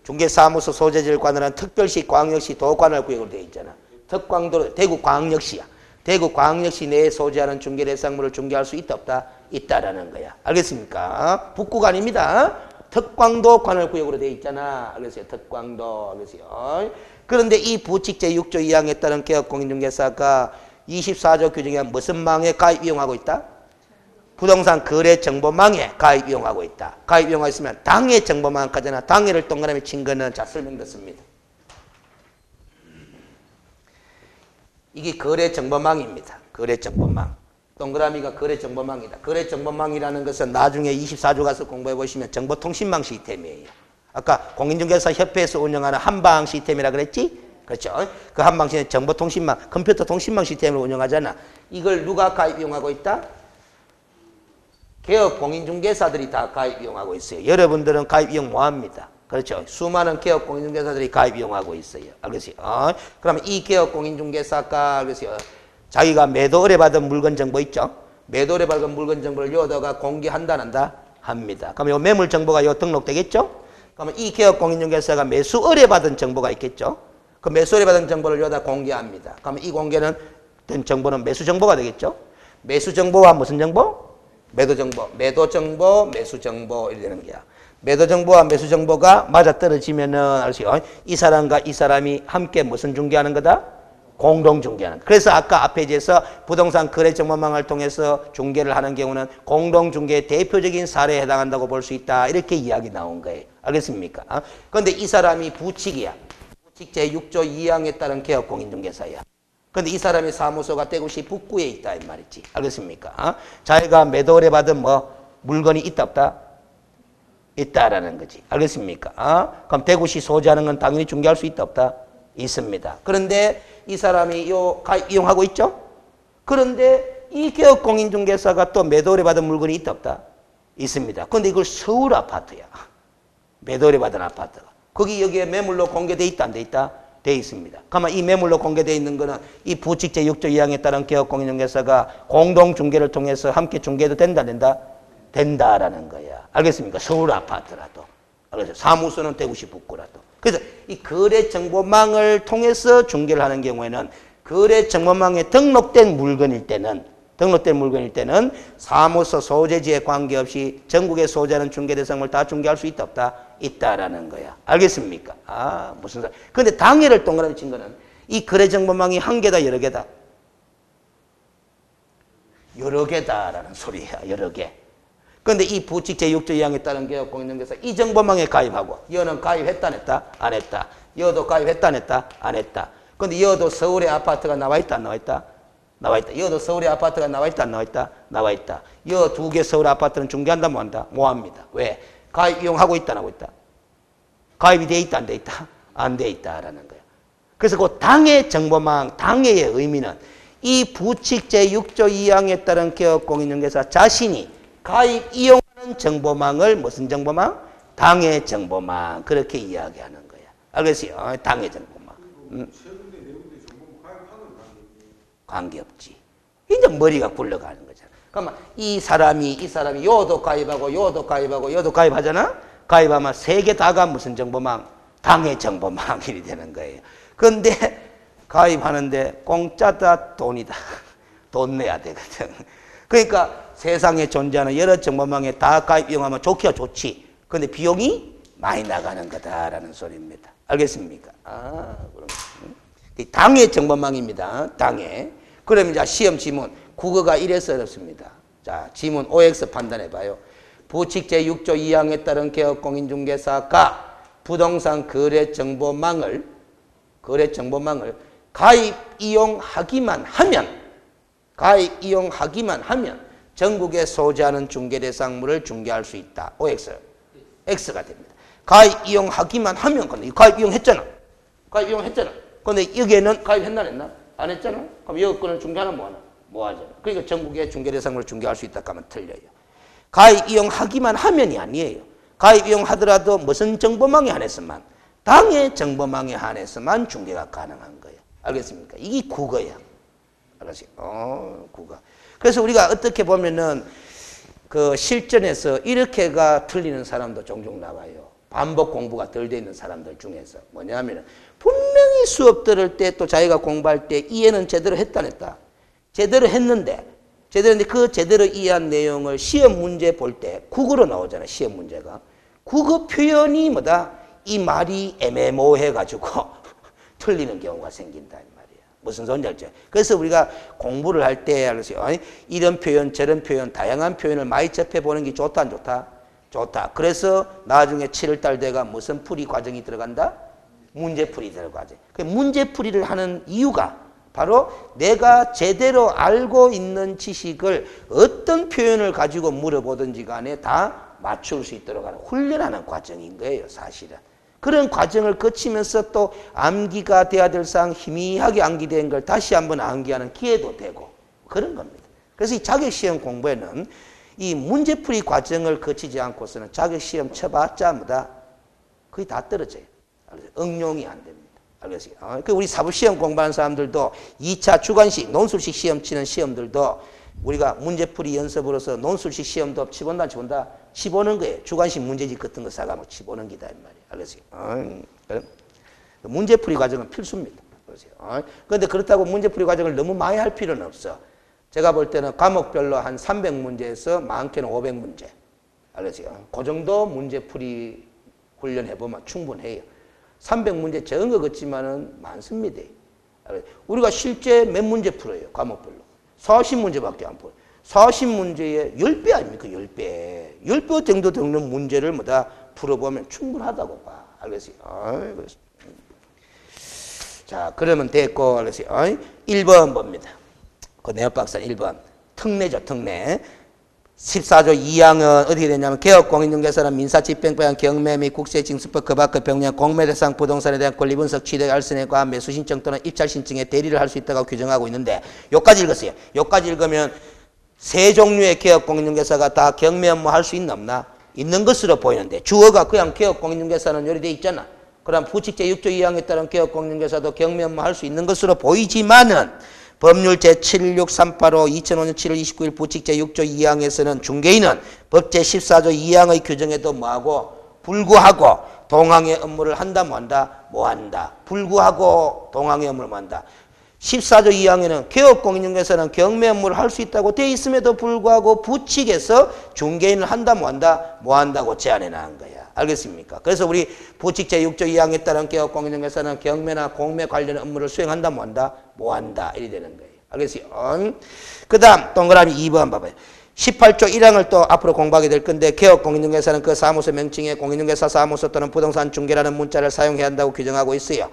중개사무소 소재지를 관할한 특별시, 광역시, 도 관할구역으로 되어 있잖아. 특광도로 대구광역시야. 대구광역시 내에 소재하는 중개 대상물을 중개할 수 있다 없다? 있다라는 거야. 알겠습니까? 북구가 아닙니다. 특광도 관할구역으로 되어 있잖아. 알겠어요? 특광도. 알겠어요? 그런데 이 부칙 제6조 2항에 따른 개업공인중개사가 24조 규정에 무슨 망에 가입 이용하고 있다? 부동산 거래 정보망에 가입 이용하고 있다. 가입 이용하고 있으면 당해 정보망까지나 당해를 동그라미 친 거는 자 설명 듣습니다. 이게 거래 정보망입니다. 거래 정보망. 동그라미가 거래 정보망이다. 거래 정보망이라는 것은 나중에 24조 가서 공부해 보시면 정보통신망 시스템이에요. 아까 공인중개사 협회에서 운영하는 한방 시스템이라 그랬지? 그렇죠? 그 한방 시스템 정보통신망, 컴퓨터 통신망 시스템을 운영하잖아. 이걸 누가 가입 이용하고 있다? 개업 공인중개사들이 다 가입 이용하고 있어요. 여러분들은 가입 이용 못 합니다. 그렇죠? 수많은 개업 공인중개사들이 가입 이용하고 있어요. 알겠어요? 그러면 이 개업 공인중개사가 알겠어요? 자기가 매도 의뢰받은 물건 정보 있죠? 매도 의뢰받은 물건 정보를 여다가 공개한다, 한다? 합니다. 그러면 이 매물 정보가 요 등록되겠죠? 그러면 이 개업 공인중개사가 매수 의뢰받은 정보가 있겠죠? 그 매수 의뢰받은 정보를 여다 공개합니다. 그러면 이 공개는 된 정보는 매수 정보가 되겠죠? 매수 정보와 무슨 정보? 매도 정보, 매도 정보, 매수 정보 이렇게 되는 거야. 매도 정보와 매수 정보가 맞아떨어지면은 알았어요. 이 사람과 이 사람이 함께 무슨 중개하는 거다? 공동 중개하는. 그래서 아까 앞에 이제서 부동산 거래 정보망을 통해서 중개를 하는 경우는 공동 중개의 대표적인 사례에 해당한다고 볼 수 있다. 이렇게 이야기 나온 거예요. 알겠습니까? 그런데 이 사람이 부칙이야. 부칙 제6조 2항에 따른 개업 공인중개사야. 근데 이 사람의 사무소가 대구시 북구에 있다 이 말이지. 알겠습니까? 자기가 매도 의뢰받은 물건이 있다 없다? 있다라는 거지. 알겠습니까? 그럼 대구시 소재하는 건 당연히 중개할 수 있다 없다? 있습니다. 그런데 이 사람이 가입 이용하고 있죠? 그런데 이 개업 공인중개사가 또 매도 의뢰받은 물건이 있다 없다? 있습니다. 그런데 이걸 서울 아파트야. 매도 의뢰받은 아파트가. 거기 여기에 매물로 공개돼 있다 안 돼 있다? 돼 있습니다. 그러면 이 매물로 공개되어 있는 거는 이 부칙 제6조 2항에 따른 개업 공인중개사가 공동 중개를 통해서 함께 중개도 된다 안 된다? 된다라는 거야. 알겠습니까? 서울 아파트라도. 알겠어요? 사무소는 대구시 북구라도. 그래서 이 거래 정보망을 통해서 중개를 하는 경우에는 거래 정보망에 등록된 물건일 때는 사무소 소재지에 관계없이 전국에 소재하는 중개 대상을 다 중개할 수 있다 없다? 있다라는 거야. 알겠습니까? 무슨 소리. 그런데 당해를 동그라미 친 거는 이 거래 정보망이 한 개다 여러 개다? 여러 개다라는 소리야. 여러 개. 그런데 이 부칙 제6조 2항에 따른 개업 공인중개사 이 정보망에 가입하고 여는 가입했다 안 했다? 안 했다. 여도 가입했다 안 했다? 안 했다. 그런데 여도 서울에 아파트가 나와 있다 안 나와 있다? 나와 있다. 여도 서울에 아파트가 나와 있다 안 나와 있다? 나와 있다. 여 두 개 서울 아파트는 중개한다 뭐 한다? 뭐 합니다. 왜? 가입 이용하고 있다 안 하고 있다? 가입이 돼 있다 안 돼 있다? 안 돼 있다라는 거야. 그래서 그 당해 정보망, 당해의 의미는 이 부칙 제6조 2항에 따른 개업 공인중개사 자신이 가입 이용하는 정보망을 무슨 정보망? 당해 정보망. 그렇게 이야기하는 거야. 알겠어요? 당해 정보망. 관계없지. 이제 머리가 굴러가는 거잖아. 그러면 이 사람이 요도 가입하고 요도 가입하고 요도 가입하잖아. 가입하면 세 개 다가 무슨 정보망? 당해 정보망이 되는 거예요. 그런데 가입하는데 공짜다 돈이다. 돈 내야 되거든. 그러니까 세상에 존재하는 여러 정보망에 다 가입 이용하면 좋기야 좋지. 그런데 비용이 많이 나가는 거다라는 소리입니다. 알겠습니까? 그럼. 당해 정보망입니다. 당해. 그럼 이제 시험 지문. 국어가 이래서 어렵습니다. 자, 지문 OX 판단해봐요. 부칙 제6조 2항에 따른 개업공인중개사가 부동산 거래 정보망을 가입 이용하기만 하면 전국에 소재하는 중개대상물을 중개할 수 있다. OX. X가 됩니다. 가입 이용하기만 하면, 가입 이용했잖아. 근데 여기에는 가입했나 안 했나? 안 했잖아. 그럼 여기 거는 중개하나 뭐하나? 뭐하잖아. 그러니까 전국에 중개대상물을 중개할 수 있다 하면 틀려요. 가입 이용하기만 하면이 아니에요. 가입 이용하더라도 무슨 정보망에 한해서만, 당해 정보망에 한해서만 중개가 가능한 거예요. 알겠습니까? 이게 국어야. 알았어요? 국어. 그래서 우리가 어떻게 보면은 그 실전에서 이렇게가 틀리는 사람도 종종 나와요. 반복 공부가 덜 돼 있는 사람들 중에서 뭐냐면 분명히 수업 들을 때 또 자기가 공부할 때 이해는 제대로 했다 안 했다. 제대로 했는데 그 제대로 이해한 내용을 시험 문제 볼 때 국어로 나오잖아요. 시험 문제가. 국어 표현이 뭐다? 이 말이 애매모호해가지고 틀리는 경우가 생긴다 이 말이야. 무슨 소리인지 알죠? 그래서 우리가 공부를 할 때 이런 표현 저런 표현 다양한 표현을 많이 접해보는 게 좋다 안 좋다? 좋다. 그래서 나중에 7월달 돼가 무슨 풀이 과정이 들어간다? 문제풀이 들어가지. 그 문제풀이를 하는 이유가 바로 내가 제대로 알고 있는 지식을 어떤 표현을 가지고 물어보든지 간에 다 맞출 수 있도록 하는 훈련하는 과정인 거예요, 사실은. 그런 과정을 거치면서 또 암기가 돼야 될 사항 희미하게 암기된 걸 다시 한번 암기하는 기회도 되고 그런 겁니다. 그래서 이 자격시험 공부에는 이 문제풀이 과정을 거치지 않고서는 자격시험 쳐봤자 뭐다? 거의 다 떨어져요. 응용이 안 됩니다. 알겠어요? 우리 사법시험 공부하는 사람들도 2차 주관식, 논술식 시험 치는 시험들도 우리가 문제풀이 연습으로서 논술식 시험도 치본다, 치본다? 치보는 거예요. 주관식 문제집 같은 거 사가면 치보는 기다, 이 말이에요. 알겠어요? 문제풀이 과정은 필수입니다. 그런데 그렇다고 문제풀이 과정을 너무 많이 할 필요는 없어. 제가 볼 때는 과목별로 한 300문제에서 많게는 500문제. 알겠어요? 그 정도 문제풀이 훈련해보면 충분해요. 300문제 적은 것 같지만은 많습니다. 우리가 실제 몇 문제 풀어요? 과목별로. 40문제밖에 안 풀어요. 40문제에 10배 아닙니까? 10배. 10배 정도 되는 문제를 뭐다 풀어보면 충분하다고 봐. 알겠어요? 자, 그러면 됐고, 알겠어요? 1번 봅니다. 그 내역박사 1번. 특례죠, 특례. 14조 2항은 어떻게 되냐면 개업공인중개사는 민사집행법상 경매 및 국세징수법 그 밖의 병량 공매대상 부동산에 대한 권리분석 취득 알선에 관한 매수신청 또는 입찰신청에 대리를 할 수 있다고 규정하고 있는데 요까지 읽었어요. 요까지 읽으면 세 종류의 개업공인중개사가 다 경매 업무 할 수 있나 없나? 있는 것으로 보이는데 주어가 그냥 개업공인중개사는 요리돼 있잖아. 그럼 부칙제 6조 2항에 따른 개업공인중개사도 경매 업무 할 수 있는 것으로 보이지만은 법률 제76385 2005년 7월 29일 부칙제 6조 2항에서는 중개인은 법제 14조 2항의 규정에도 뭐하고 불구하고 동항의 업무를 한다 뭐 한다? 뭐 한다. 불구하고 동항의 업무를 뭐 한다. 14조 2항에는 개업공인중개사는 경매 업무를 할 수 있다고 돼 있음에도 불구하고 부칙에서 중개인을 한다 뭐 한다? 뭐 한다고 제안해 나간 거야. 알겠습니까? 그래서 우리 부칙제 6조 2항에 따른 개업공인중개사는 경매나 공매 관련 업무를 수행한다 뭐 한다? 뭐 한다. 이리 되는 거예요. 알겠어요? 그 다음 동그라미 2번 봐봐요. 18조 1항을 또 앞으로 공부하게 될 건데 개업공인중개사는 그 사무소 명칭에 공인중개사 사무소 또는 부동산 중개라는 문자를 사용해야 한다고 규정하고 있어요.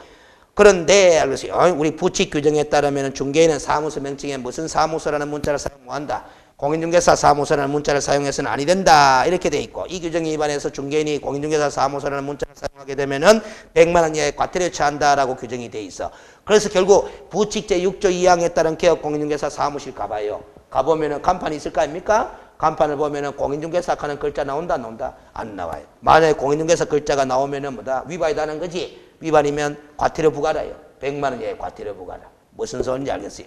그런데 알겠어요? 우리 부칙 규정에 따르면 중개인은 사무소 명칭에 무슨 사무소라는 문자를 사용 못한다. 공인중개사 사무소라는 문자를 사용해서는 아니 된다. 이렇게 돼 있고 이 규정에 위반해서 중개인이 공인중개사 사무소라는 문자를 사용하게 되면은 100만 원 이하의 과태료에 처한다라고 규정이 돼 있어. 그래서 결국 부칙제 6조 2항에 따른 개업 공인중개사 사무실 가봐요. 가보면은 간판이 있을 거 아닙니까? 간판을 보면은 공인중개사 하는 글자 나온다 안 나온다? 안 나와요. 만약에 공인중개사 글자가 나오면은 뭐다? 위반이다는 거지. 위반이면 과태료 부과라요. 100만 원 이하의 과태료 부과라. 무슨 소리인지 알겠어요?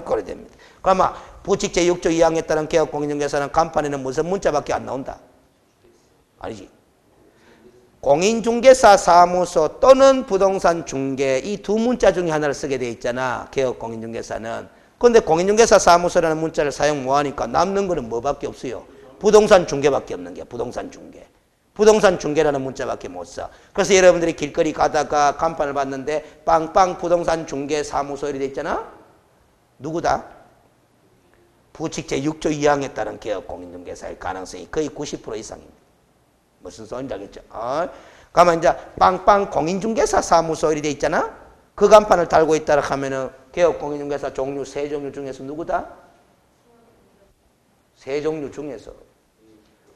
그래 됩니다. 그러면 부칙제 6조 2항에 따른 개업 공인중개사는 간판에는 무슨 문자밖에 안 나온다? 아니지. 공인중개사 사무소 또는 부동산 중개 이 두 문자 중에 하나를 쓰게 돼 있잖아. 개업 공인중개사는. 그런데 공인중개사 사무소라는 문자를 사용 못하니까 남는 거는 뭐밖에 없어요? 부동산 중개밖에 없는 게 부동산 중개. 부동산 중개라는 문자밖에 못 써. 그래서 여러분들이 길거리 가다가 간판을 봤는데 빵빵 부동산 중개 사무소 이렇게 돼 있잖아. 누구다? 부칙제 6조 2항에 따른 개업 공인중개사의 가능성이 거의 90% 이상입니다. 무슨 소리인지 알겠죠? 그러면 이제 빵빵 공인중개사 사무소 이렇게 돼 있잖아. 그 간판을 달고 있다라 하면은 개업 공인중개사 종류 세 종류 중에서 누구다? 세 종류 중에서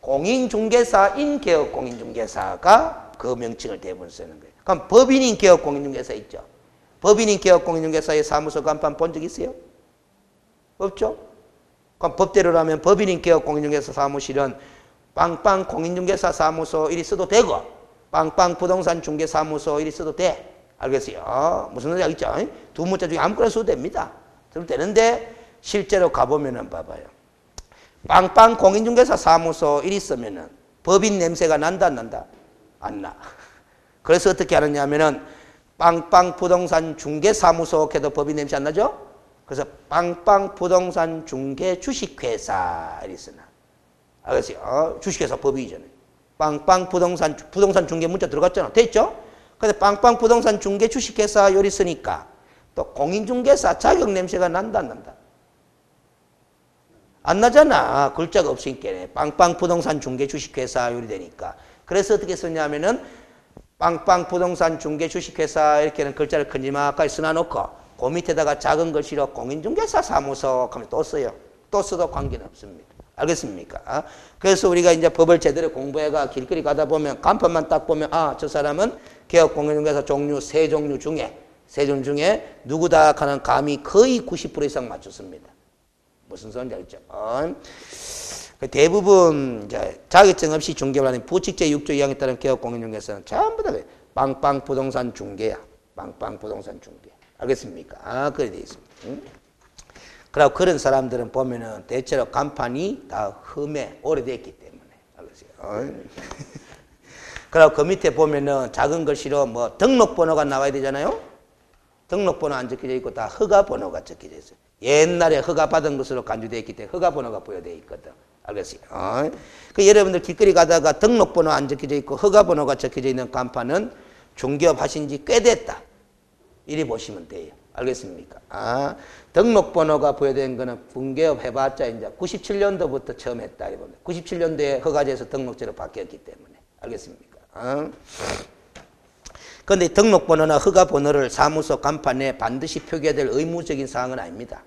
공인중개사인 개업 공인중개사가 그 명칭을 대부분 쓰는 거예요. 그럼 법인인 개업 공인중개사 있죠? 법인인 개업 공인중개사의 사무소 간판 본 적 있어요? 없죠? 그럼 법대로라면 법인인 개업 공인중개사 사무실은 빵빵 공인중개사 사무소 이리 써도 되고 빵빵 부동산 중개 사무소 이리 써도 돼. 알겠어요? 무슨 소리인지 알겠죠? 두 문자 중에 아무거나 써도 됩니다. 써도 되는데 실제로 가보면은 봐봐요. 빵빵 공인중개사 사무소 이리 쓰면은 법인 냄새가 난다 안 난다? 안 나. 그래서 어떻게 하느냐 하면은 빵빵 부동산 중개 사무소 해도 법인 냄새 안 나죠? 그래서 빵빵 부동산 중개 주식회사 이리 쓰나. 알겠어요? 주식회사 법이잖아요. 빵빵 부동산 중개 문자 들어갔잖아. 됐죠? 근데 빵빵 부동산 중개 주식회사 요리 쓰니까 또 공인중개사 자격 냄새가 난다 안 난다? 안 나잖아. 글자가 없으니까. 빵빵 부동산 중개 주식회사 요리 되니까. 그래서 어떻게 썼냐면은 빵빵 부동산 중개 주식회사 이렇게는 글자를 큰지막하게 써놔놓고 그 밑에다가 작은 글씨로 공인중개사 사무소 하면 또 써요. 또 써도 관계는 없습니다. 알겠습니까? 그래서 우리가 이제 법을 제대로 공부해가 길거리 가다 보면 간판만 딱 보면 아, 저 사람은 개업공인중개사 종류 세 종류 중에 누구다 하는 감이 거의 90% 이상 맞췄습니다. 무슨 소리인지 알죠? 대부분 이제 자격증 없이 중개를 하는 부칙제 6조 2항에 따른 개업공인중개사는 전부 다 빵빵 부동산 중개야. 빵빵 부동산 중개. 알겠습니까? 그래 돼 있습니다. 그리고 그런 사람들은 보면은 대체로 간판이 다 흠해 오래됐기 때문에. 알겠어요? 그리고 그 밑에 보면은 작은 글씨로 뭐 등록번호가 나와야 되잖아요? 등록번호 안 적혀져 있고 다 허가번호가 적혀져 있어요. 옛날에 허가 받은 것으로 간주되어 있기 때문에 허가번호가 부여되어 있거든. 알겠어요? 그 여러분들 길거리 가다가 등록번호 안 적혀져 있고 허가번호가 적혀져 있는 간판은 중개업 하신 지 꽤 됐다. 이리 보시면 돼요. 알겠습니까? 등록번호가 부여된 거는 분개업 해봤자 이제 97년도부터 처음 했다. 97년도에 허가제에서 등록제로 바뀌었기 때문에. 알겠습니까? 그런데 등록번호나 허가번호를 사무소 간판에 반드시 표기해야 될 의무적인 사항은 아닙니다.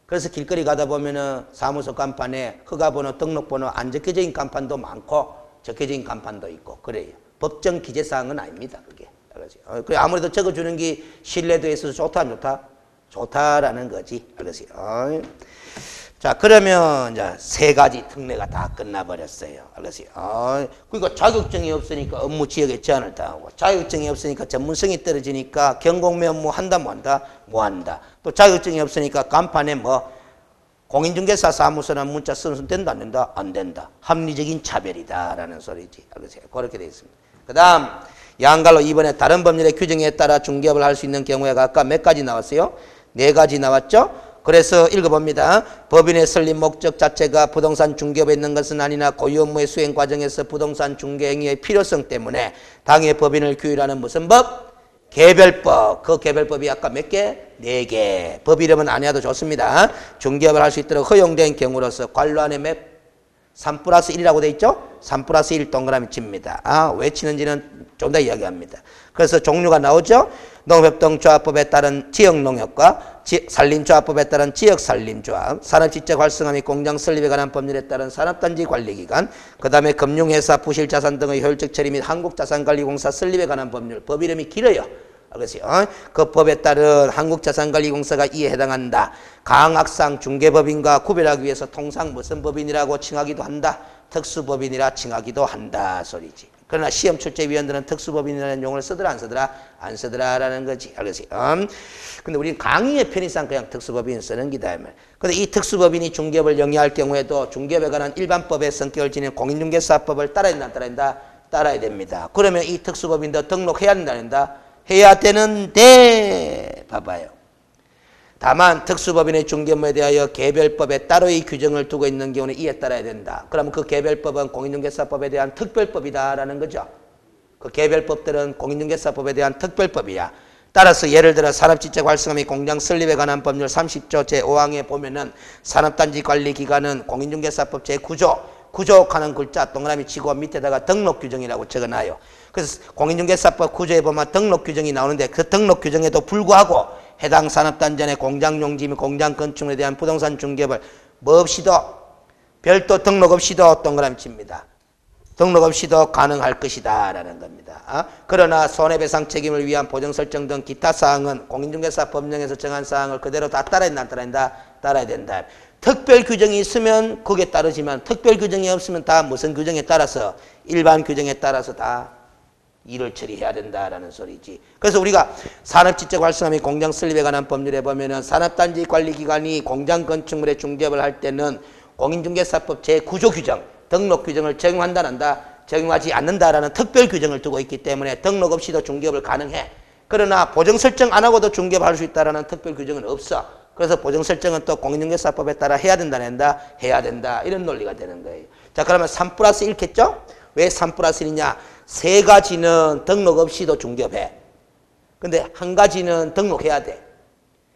그래서 길거리 가다 보면은 사무소 간판에 허가번호, 등록번호 안 적혀져 있는 간판도 많고 적혀져 있는 간판도 있고 그래요. 법정 기재 사항은 아닙니다. 그게. 그래 아무래도 적어주는 게 신뢰도에 있어서 좋다 안 좋다? 좋다라는 거지. 알겠어요? 자, 그러면 이제 세 가지 특례가 다 끝나버렸어요. 알겠어요? 그러니까 자격증이 없으니까 업무 지역에 제한을 당하고, 자격증이 없으니까 전문성이 떨어지니까 경공매 업무 한다 뭐 한다? 뭐 한다. 또 자격증이 없으니까 간판에 뭐 공인중개사 사무소나 문자 쓰면 된다 안 된다? 안 된다. 합리적인 차별이다라는 소리지. 알겠어요? 그렇게 되어 있습니다. 그 다음 양갈로 이번에 다른 법률의 규정에 따라 중개업을 할 수 있는 경우에가 아까 몇 가지 나왔어요? 4가지 나왔죠? 그래서 읽어봅니다. 법인의 설립 목적 자체가 부동산 중개업에 있는 것은 아니나 고유 업무의 수행 과정에서 부동산 중개 행위의 필요성 때문에 당해 법인을 규율하는 무슨 법? 개별법. 그 개별법이 아까 몇 개? 4개. 법 이름은 안 해도 좋습니다. 중개업을 할 수 있도록 허용된 경우로서 관로안에 몇? 3+1이라고 돼 있죠? 3+1 동그라미 칩니다. 왜 치는지는 좀 더 이야기합니다. 그래서 종류가 나오죠? 농협동조합법에 따른 지역농협과 산림조합법에 따른 지역산림조합, 산업지적 활성화 및 공장 설립에 관한 법률에 따른 산업단지 관리기관, 그 다음에 금융회사, 부실자산 등의 효율적 처리 및 한국자산관리공사 설립에 관한 법률, 법 이름이 길어요. 알겠어요? 그 법에 따른 한국자산관리공사가 이에 해당한다. 강학상 중개법인과 구별하기 위해서 통상 무슨 법인이라고 칭하기도 한다. 특수법인이라 칭하기도 한다 소리지. 그러나 시험 출제위원들은 특수법인이라는 용어를 쓰더라 안 쓰더라? 안 쓰더라라는 거지. 알겠어요? 근데 우리는 강의의 편의상 그냥 특수법인 쓰는 기다. 근데 이 특수법인이 중개업을 영위할 경우에도 중개업에 관한 일반법의 성격을 지닌 공인중개사법을 따라야 된다, 따라야 된다? 따라야 됩니다. 그러면 이 특수법인도 등록해야 된다, 안 된다? 해야 되는데 봐봐요. 다만 특수법인의 중개업에 대하여 개별법에 따로의 규정을 두고 있는 경우는 이에 따라야 된다. 그러면 그 개별법은 공인중개사법에 대한 특별법이다라는 거죠. 그 개별법들은 공인중개사법에 대한 특별법이야. 따라서 예를 들어 산업지적 활성화 및 공장 설립에 관한 법률 30조 제5항에 보면은 산업단지 관리기관은 공인중개사법 제9조 구조하는 글자 동그라미 치고 밑에다가 등록규정이라고 적어놔요. 그래서 공인중개사법 9조에 보면 등록규정이 나오는데 그 등록규정에도 불구하고 해당 산업단지 안에 공장용지 및 공장 건축물에 대한 부동산 중개업을 뭐 없이도 별도 등록 없이도 동그라미 칩니다. 등록 없이도 가능할 것이다 라는 겁니다. 그러나 손해배상 책임을 위한 보정 설정 등 기타 사항은 공인중개사 법령에서 정한 사항을 그대로 다 따라야 된다, 따라야 된다? 따라야 된다. 특별 규정이 있으면 그게 따르지만 특별 규정이 없으면 다 무슨 규정에 따라서 일반 규정에 따라서 다 일을 처리해야 된다라는 소리지. 그래서 우리가 산업지적 활성화 및 공장 설립에 관한 법률에 보면은 산업단지 관리기관이 공장 건축물의 중개업을 할 때는 공인중개사법 제9조 규정, 등록 규정을 적용한다, 한다? 적용하지 않는다라는 특별 규정을 두고 있기 때문에 등록 없이도 중개업을 가능해. 그러나 보정 설정 안 하고도 중개업할 수 있다라는 특별 규정은 없어. 그래서 보정 설정은 또 공인중개사법에 따라 해야 된다, 낸다? 해야 된다. 이런 논리가 되는 거예요. 자, 그러면 3 플러스 1 겠죠? 왜 3 플러스 1이냐? 세 가지는 등록 없이도 중개업해. 근데 한 가지는 등록해야 돼.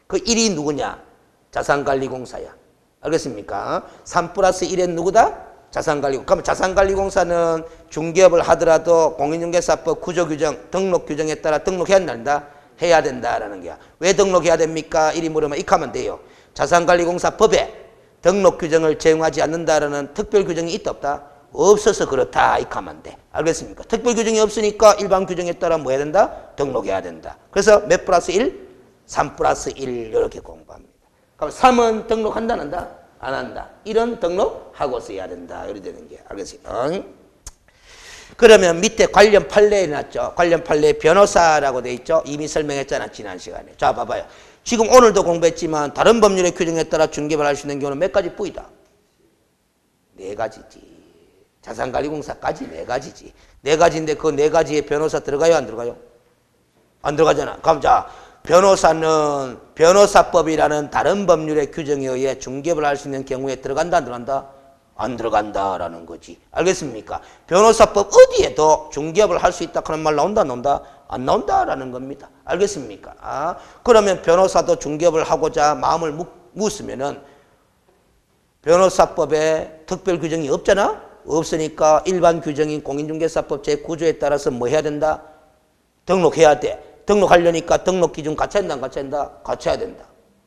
그 1이 누구냐? 자산관리공사야. 알겠습니까? 3 플러스 1은 누구다? 자산관리공사. 그러면 자산관리공사는 중개업을 하더라도 공인중개사법 구조규정, 등록 규정에 따라 등록해야 된다? 해야 된다라는 거야. 왜 등록해야 됩니까? 이리 물으면 이렇게 하면 돼요. 자산관리공사법에 등록 규정을 적용하지 않는다라는 특별 규정이 있다 없다? 없어서 그렇다 이렇게 하면 돼. 알겠습니까? 특별 규정이 없으니까 일반 규정에 따라 뭐 해야 된다? 등록해야 된다. 그래서 몇 플러스 1? 3 플러스 1 이렇게 공부합니다. 그럼 3은 등록한다 안 한다? 안 한다. 1은 등록하고 써야 된다. 이렇게 되는 게 알겠어요? 그러면 밑에 관련 판례에 놨죠. 관련 판례에 변호사라고 돼 있죠. 이미 설명했잖아 지난 시간에. 자 봐봐요. 지금 오늘도 공부했지만 다른 법률의 규정에 따라 중개업을 할 수 있는 경우는 몇 가지 뿌이다? 4가지지. 자산관리공사까지 4가지지. 4가지인데 그 4가지에 변호사 들어가요 안 들어가요? 안 들어가잖아. 그럼 자 변호사는 변호사법이라는 다른 법률의 규정에 의해 중개업을 할 수 있는 경우에 들어간다 안 들어간다? 안 들어간다라는 거지. 알겠습니까? 변호사법 어디에도 중개업을 할 수 있다 하는 말 나온다 안 나온다? 안 나온다라는 겁니다. 알겠습니까? 아, 그러면 변호사도 중개업을 하고자 마음을 묻으면은 변호사법에 특별 규정이 없잖아? 없으니까 일반 규정인 공인중개사법 제9조에 따라서 뭐 해야 된다? 등록해야 돼. 등록하려니까 등록기준 갖춰야 된다 안 갖춰야 된다? 갖춰야 된다.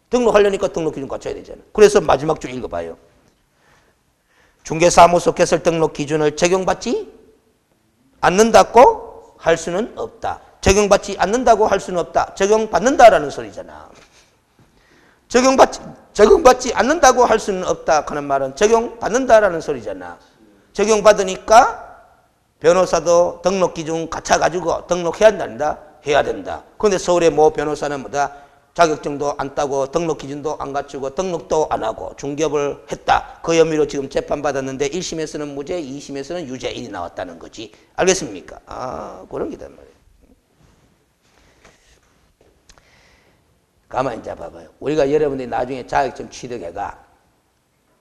등록하려니까 등록기준 갖춰야 되잖아. 그래서 마지막 줄 읽어봐요. 중개사무소 개설 등록 기준을 적용받지 않는다고 할 수는 없다. 적용받지 않는다고 할 수는 없다. 적용받는다라는 소리잖아. 적용받지 않는다고 할 수는 없다 하는 말은 적용받는다라는 소리잖아. 적용받으니까 변호사도 등록 기준 갖춰가지고 등록해야 된다. 해야 된다. 그런데 서울의 모 변호사는 뭐다? 자격증도 안 따고 등록 기준도 안 갖추고 등록도 안 하고 중개업을 했다. 그 혐의로 지금 재판받았는데 1심에서는 무죄, 2심에서는 유죄인이 나왔다는 거지. 알겠습니까? 아, 그런 게단 말이에요. 가만히 이제 봐봐요. 우리가 여러분들이 나중에 자격증 취득해가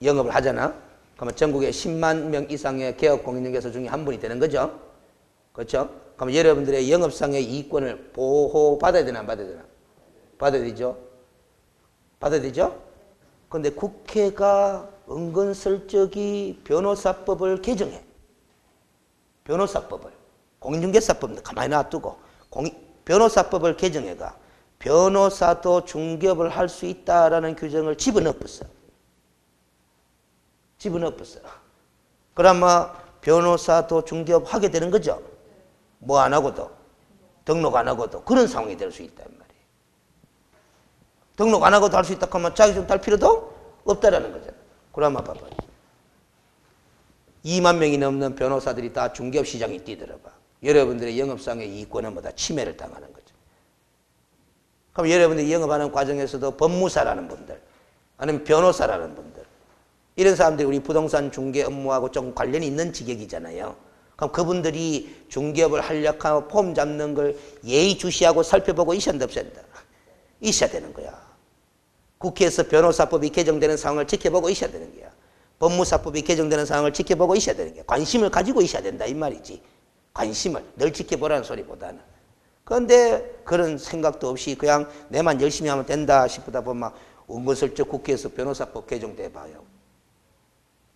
영업을 하잖아. 그러면 전국에 10만 명 이상의 개업공인중개사 중에 한 분이 되는 거죠. 그렇죠? 그럼 여러분들의 영업상의 이익권을 보호받아야 되나 안 받아야 되나? 받아야 되죠? 받아야 되죠? 그런데 국회가 은근슬쩍이 변호사법을 개정해. 변호사법을. 공인중개사법은 가만히 놔두고 변호사법을 개정해가 변호사도 중개업을 할 수 있다라는 규정을 집어넣었어. 집어넣었어. 그러면 변호사도 중개업 하게 되는 거죠. 뭐 안 하고도. 등록 안 하고도. 그런 상황이 될 수 있단 말이에요. 등록 안 하고도 할 수 있다 하면 자격증 딸 필요도 없다라는 거잖아. 그러면 봐봐요. 2만 명이 넘는 변호사들이 다 중개업 시장에 뛰들어봐. 여러분들의 영업상의 이익권은 뭐다? 침해를 당하는 거죠. 그럼 여러분들이 영업하는 과정에서도 법무사라는 분들, 아니면 변호사라는 분들, 이런 사람들이 우리 부동산 중개 업무하고 좀 관련이 있는 직역이잖아요. 그럼 그분들이 중개업을 하려고 폼 잡는 걸 예의주시하고 살펴보고 있어야 된다, 없어야 된다? 있어야 되는 거야. 국회에서 변호사법이 개정되는 상황을 지켜보고 있어야 되는 거야. 법무사법이 개정되는 상황을 지켜보고 있어야 되는 거야. 관심을 가지고 있어야 된다 이 말이지. 관심을 늘 지켜보라는 소리보다는. 그런데 그런 생각도 없이 그냥 내만 열심히 하면 된다 싶다 보면 은근슬쩍 국회에서 변호사법 개정돼 봐요.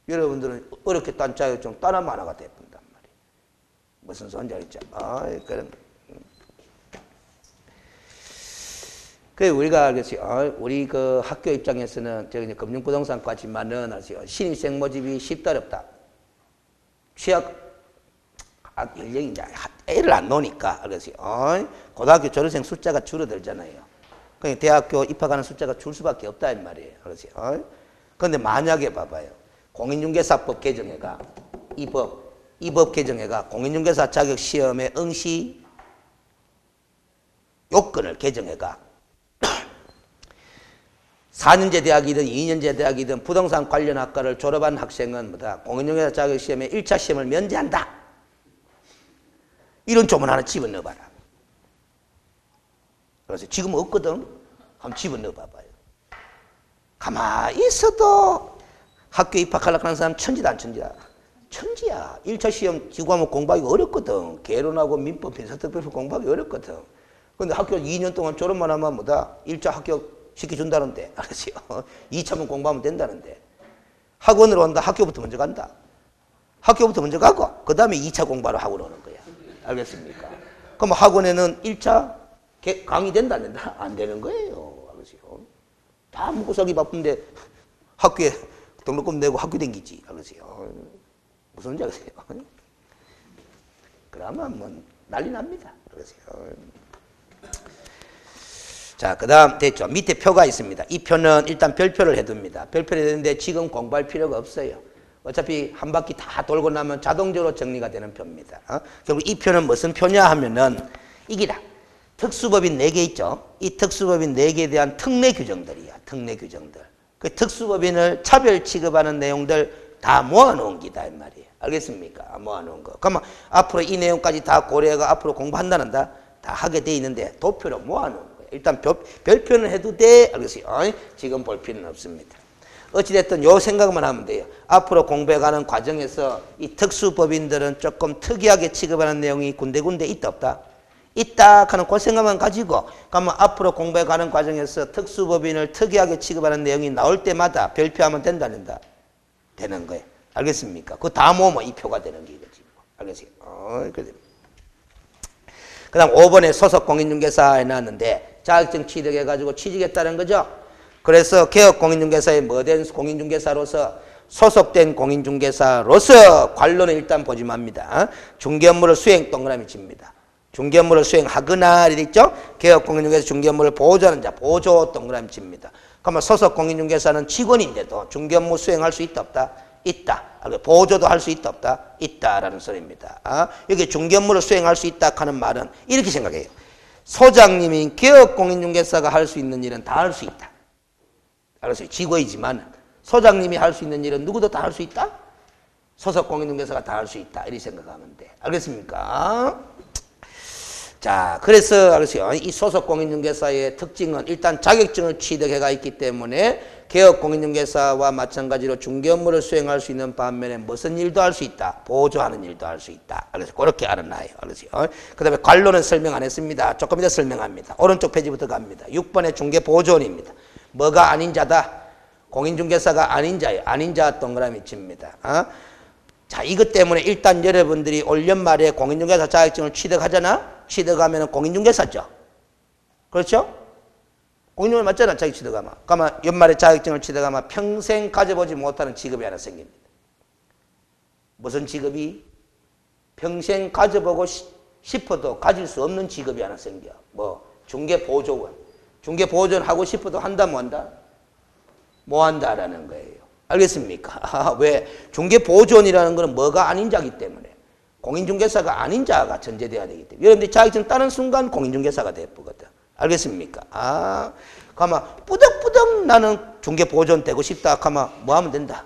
여러분들은 어렵게 딴 자격증 따나 마나가 돼본단 말이에요. 무슨 소리인지 알죠? 그런. 그래 우리가 알겠어요. 우리 그 학교 입장에서는 저기 금융부동산과지만은 신입생 모집이 쉽다 어렵다. 취약 연령이 이제 애를 안 놓으니까 알겠어요. 고등학교 졸업생 숫자가 줄어들잖아요. 그러니까 대학교 입학하는 숫자가 줄 수밖에 없다 이 말이에요. 알겠어요. 그런데 만약에 봐봐요. 공인중개사법 개정회가 이 법 개정회가 공인중개사 자격 시험의 응시 요건을 개정해가 4년제 대학이든 2년제 대학이든 부동산 관련 학과를 졸업한 학생은 뭐다? 공인중개사 자격 시험의 1차 시험을 면제한다. 이런 조문 하나 집어넣어봐라. 그래서 지금 없거든. 한번 집어넣어봐봐요. 가만히 있어도 학교 입학하려고 하는 사람 천지다 안 천지다? 천지야. 1차 시험 지구과목 공부하기 어렵거든. 개론하고 민법, 편사특별법 공부하기 어렵거든. 근데 학교 2년 동안 졸업만 하면 뭐다? 1차 합격 시켜준다는데. 알았지요? 2차만 공부하면 된다는데. 학원으로 간다. 학교부터 먼저 간다. 학교부터 먼저 가고 그 다음에 2차 공부하러 학원 오는 거야. 알겠습니까? 그럼 학원에는 1차 강의 된다 안 된다? 안 되는 거예요. 알겠어요? 다 먹고 살기 바쁜데 학교에 등록금 내고 학교 댕기지. 알겠어요? 무슨 문제 아세요? 그러면 뭐 난리 납니다. 알겠어요? 자, 그 다음 됐죠. 밑에 표가 있습니다. 이 표는 일단 별표를 해둡니다. 별표를 해두는데 지금 공부할 필요가 없어요. 어차피 한 바퀴 다 돌고 나면 자동적으로 정리가 되는 표입니다. 결국 이 표는 무슨 표냐 하면은 이기다. 특수법인 4개 있죠. 이 특수법인 4개에 대한 특례 규정들이야. 특례 규정들. 그 특수법인을 차별 취급하는 내용들 다 모아놓은 기다 이 말이에요. 알겠습니까? 모아놓은 거. 그러면 앞으로 이 내용까지 다 고려해가 앞으로 공부한다는 다 하게 돼 있는데 도표로 모아놓은 거예요. 일단 별표는 해도 돼. 알겠어요? 지금 볼 필요는 없습니다. 어찌됐든 요 생각만 하면 돼요. 앞으로 공부해가는 과정에서 이 특수법인들은 조금 특이하게 취급하는 내용이 군데군데 있다 없다? 있다 하는 그 생각만 가지고 그러면 앞으로 공부해가는 과정에서 특수법인을 특이하게 취급하는 내용이 나올 때마다 별표하면 된다 안 된다? 되는 거예요. 알겠습니까? 그거 다 모으면 이 표가 되는 게 이거지. 알겠어요? 그 다음 5번에 소속 공인중개사에 나왔는데 자격증 취득해가지고 취직했다는 거죠. 그래서 개업 공인중개사에 뭐된 공인중개사로서 소속된 공인중개사로서 관로는 일단 보지 맙니다. 중개업무를 수행 동그라미 칩니다. 중개업무를 수행하거나 이렇게 있죠. 개업 공인중개사 중개업무를 보조하는 자 보조 동그라미 칩니다. 그러면 소속 공인중개사는 직원인데도 중개업무 수행할 수 있다 없다? 있다. 보조도 할 수 있다 없다? 있다라는 소리입니다. 여기 중개업무를 수행할 수 있다 하는 말은 이렇게 생각해요. 소장님인 개업 공인중개사가 할 수 있는 일은 다 할 수 있다. 알았어요? 직원이지만 소장님이 할 수 있는 일은 누구도 다 할 수 있다? 소속 공인중개사가 다 할 수 있다. 이렇게 생각하면 돼. 알겠습니까? 자, 그래서 알았어요? 이 소속 공인중개사의 특징은 일단 자격증을 취득해가 있기 때문에 개업 공인중개사와 마찬가지로 중개업무를 수행할 수 있는 반면에 무슨 일도 할 수 있다. 보조하는 일도 할 수 있다. 그래서 그렇게 알아놔요. 알았어요? 그 다음에 관로는 설명 안 했습니다. 조금 이따 설명합니다. 오른쪽 페이지부터 갑니다. 6번의 중개보조원입니다. 뭐가 아닌 자다? 공인중개사가 아닌 자예요. 아닌 자 동그라미 칩니다. 자, 이것 때문에 일단 여러분들이 올 연말에 공인중개사 자격증을 취득하잖아? 취득하면 공인중개사죠. 그렇죠? 공인중개사 맞잖아, 자격 취득하면. 그러면 연말에 자격증을 취득하면 평생 가져보지 못하는 직업이 하나 생깁니다. 무슨 직업이? 평생 가져보고 싶어도 가질 수 없는 직업이 하나 생겨. 뭐, 중개보조원. 중개보조원 하고 싶어도 한다, 뭐 한다? 뭐 한다라는 거예요. 알겠습니까? 왜? 중개보조원이라는 것은 뭐가 아닌 자기 때문에. 공인중개사가 아닌 자가 전제돼야 되기 때문에. 여러분들이 자격증 따는 순간 공인중개사가 돼버거든. 알겠습니까? 그러면 뿌덕뿌덕 나는 중개보조원 되고 싶다 하면 뭐 하면 된다?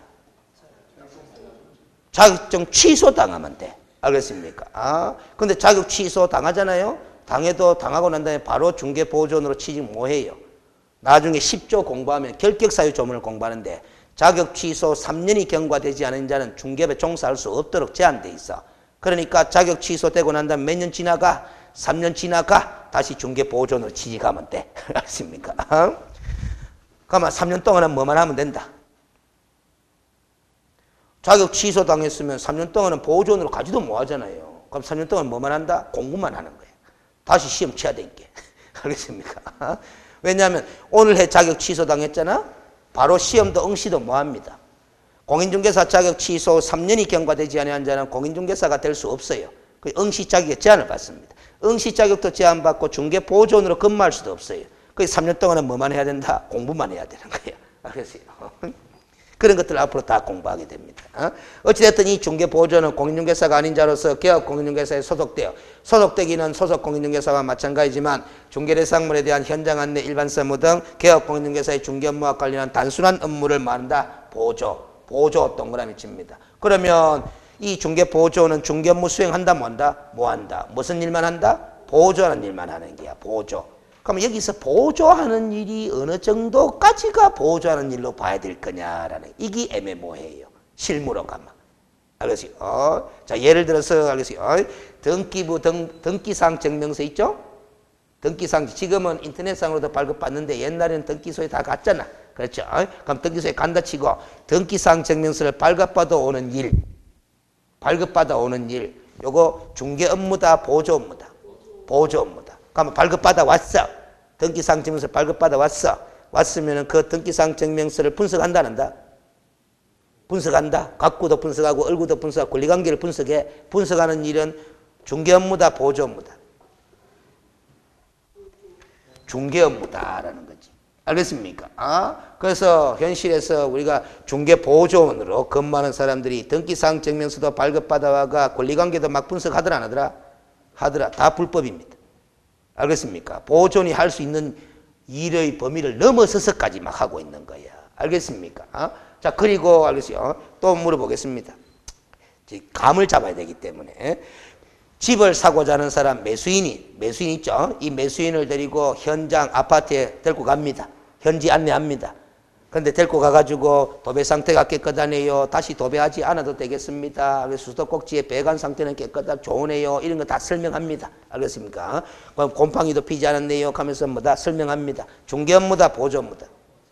자격증 취소당하면 돼. 알겠습니까? 근데 자격 취소 당하잖아요? 당하고 난 다음에 바로 중개보조원으로 취직 뭐 해요? 나중에 10조 공부하면 결격사유 조문을 공부하는데 자격 취소 3년이 경과되지 않은 자는 중개업에 종사할 수 없도록 제한돼 있어. 그러니까 자격 취소되고 난 다음에 몇 년 지나가? 3년 지나가 다시 중개보조원으로 취직하면 돼. 알겠습니까? 그러면 3년 동안은 뭐만 하면 된다? 자격 취소 당했으면 3년 동안은 보조원으로 가지도 못하잖아요. 그럼 3년 동안 뭐만 한다? 공부만 하는 거예요. 다시 시험 쳐야 되니까. 알겠습니까? 왜냐하면 오늘 해 자격 취소 당했잖아? 바로 시험도 응시도 못합니다. 공인중개사 자격 취소 3년이 경과되지 않은 자는 공인중개사가 될 수 없어요. 응시 자격에 제한을 받습니다. 응시 자격도 제한받고 중개보조원으로 근무할 수도 없어요. 그래서 3년 동안은 뭐만 해야 된다? 공부만 해야 되는 거예요. 알겠어요? 그런 것들을 앞으로 다 공부하게 됩니다. 어찌됐든 이 중개보조원은 공인중개사가 아닌 자로서 개업 공인중개사에 소속되기는 소속 공인중개사와 마찬가지지만 중개대상물에 대한 현장 안내, 일반 서무 등 개업 공인중개사의 중개업무와 관련한 단순한 업무를 말한다. 보조 동그라미 칩니다. 그러면 이 중개보조는 중개업무 수행한다 뭐한다? 뭐한다. 무슨 일만 한다? 보조하는 일만 하는 게야. 보조. 그럼 여기서 보조하는 일이 어느 정도까지가 보조하는 일로 봐야 될 거냐라는 이게 애매모호해요. 실무로 가면. 알겠어요? 자, 예를 들어서 알겠어요? 등기부 등기사항 증명서 있죠? 등기사항 지금은 인터넷상으로도 발급받는데 옛날에는 등기소에 다 갔잖아. 그렇죠? 그럼 등기소에 간다 치고 등기사항 증명서를 발급받아 오는 일, 요거 중개 업무다, 보조 업무다. 보조 업무다. 그러면 발급받아 왔어. 등기사항 증명서 발급받아 왔어. 왔으면은 그 등기사항 증명서를 분석한다, 안 한다? 분석한다. 각구도 분석하고 얼구도 분석하고 권리관계를 분석해. 분석하는 일은 중개 업무다, 보조 업무다. 중개 업무다라는 거지. 알겠습니까? 그래서 현실에서 우리가 중개 보조원으로 근무하는 사람들이 등기사항 증명서도 발급받아와가 권리관계도 막 분석하더라 안 하더라? 하더라. 다 불법입니다. 알겠습니까? 보조원이 할 수 있는 일의 범위를 넘어서서까지 막 하고 있는 거야. 알겠습니까? 자, 그리고 알겠어요? 또 물어보겠습니다. 감을 잡아야 되기 때문에 집을 사고자 하는 사람 매수인 있죠? 이 매수인을 데리고 현장 아파트에 데리고 갑니다. 현지 안내합니다. 그런데 데리고 가가지고 도배 상태가 깨끗하네요. 다시 도배하지 않아도 되겠습니다. 수도꼭지의 배관 상태는 깨끗하고 좋으네요. 이런 거 다 설명합니다. 알겠습니까? 그럼 곰팡이도 피지 않았네요. 하면서 뭐다 설명합니다. 중개 업무다, 보조 업무다.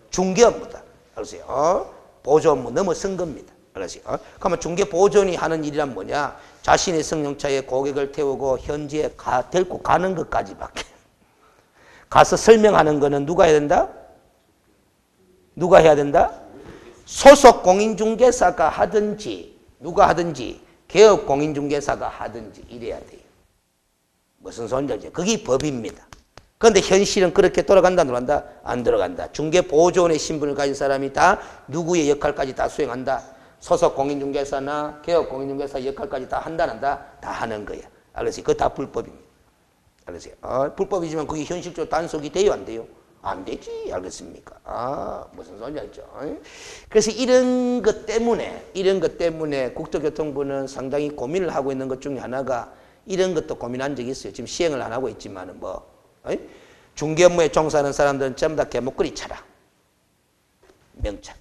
중개 업무다. 알겠어요? 보조 업무 넘어선 겁니다. 알겠어요? 그러면 중개 보조원이 하는 일이란 뭐냐? 자신의 승용차에 고객을 태우고 현지에 데리고 가는 것까지밖에. 가서 설명하는 거는 누가 해야 된다? 누가 해야 된다? 소속 공인중개사가 하든지 누가 하든지 개업 공인중개사가 하든지 이래야 돼요. 무슨 소리인지 알죠? 그게 법입니다. 그런데 현실은 그렇게 돌아간다 안 돌아간다? 안 들어간다. 중개보조원의 신분을 가진 사람이 다 누구의 역할까지 다 수행한다? 소속 공인중개사나 개업 공인중개사 역할까지 다 한다 안 한다? 다 하는 거야. 알겠어요? 그거 다 불법입니다. 알겠어요? 불법이지만 그게 현실적으로 단속이 돼요 안 돼요? 안 되지. 알겠습니까? 무슨 소리인지 알죠? 그래서 이런 것 때문에 국토교통부는 상당히 고민을 하고 있는 것 중에 하나가 이런 것도 고민한 적이 있어요. 지금 시행을 안 하고 있지만은 중개 업무에 종사하는 사람들은 전부 다 개목걸이 차라. 명찰.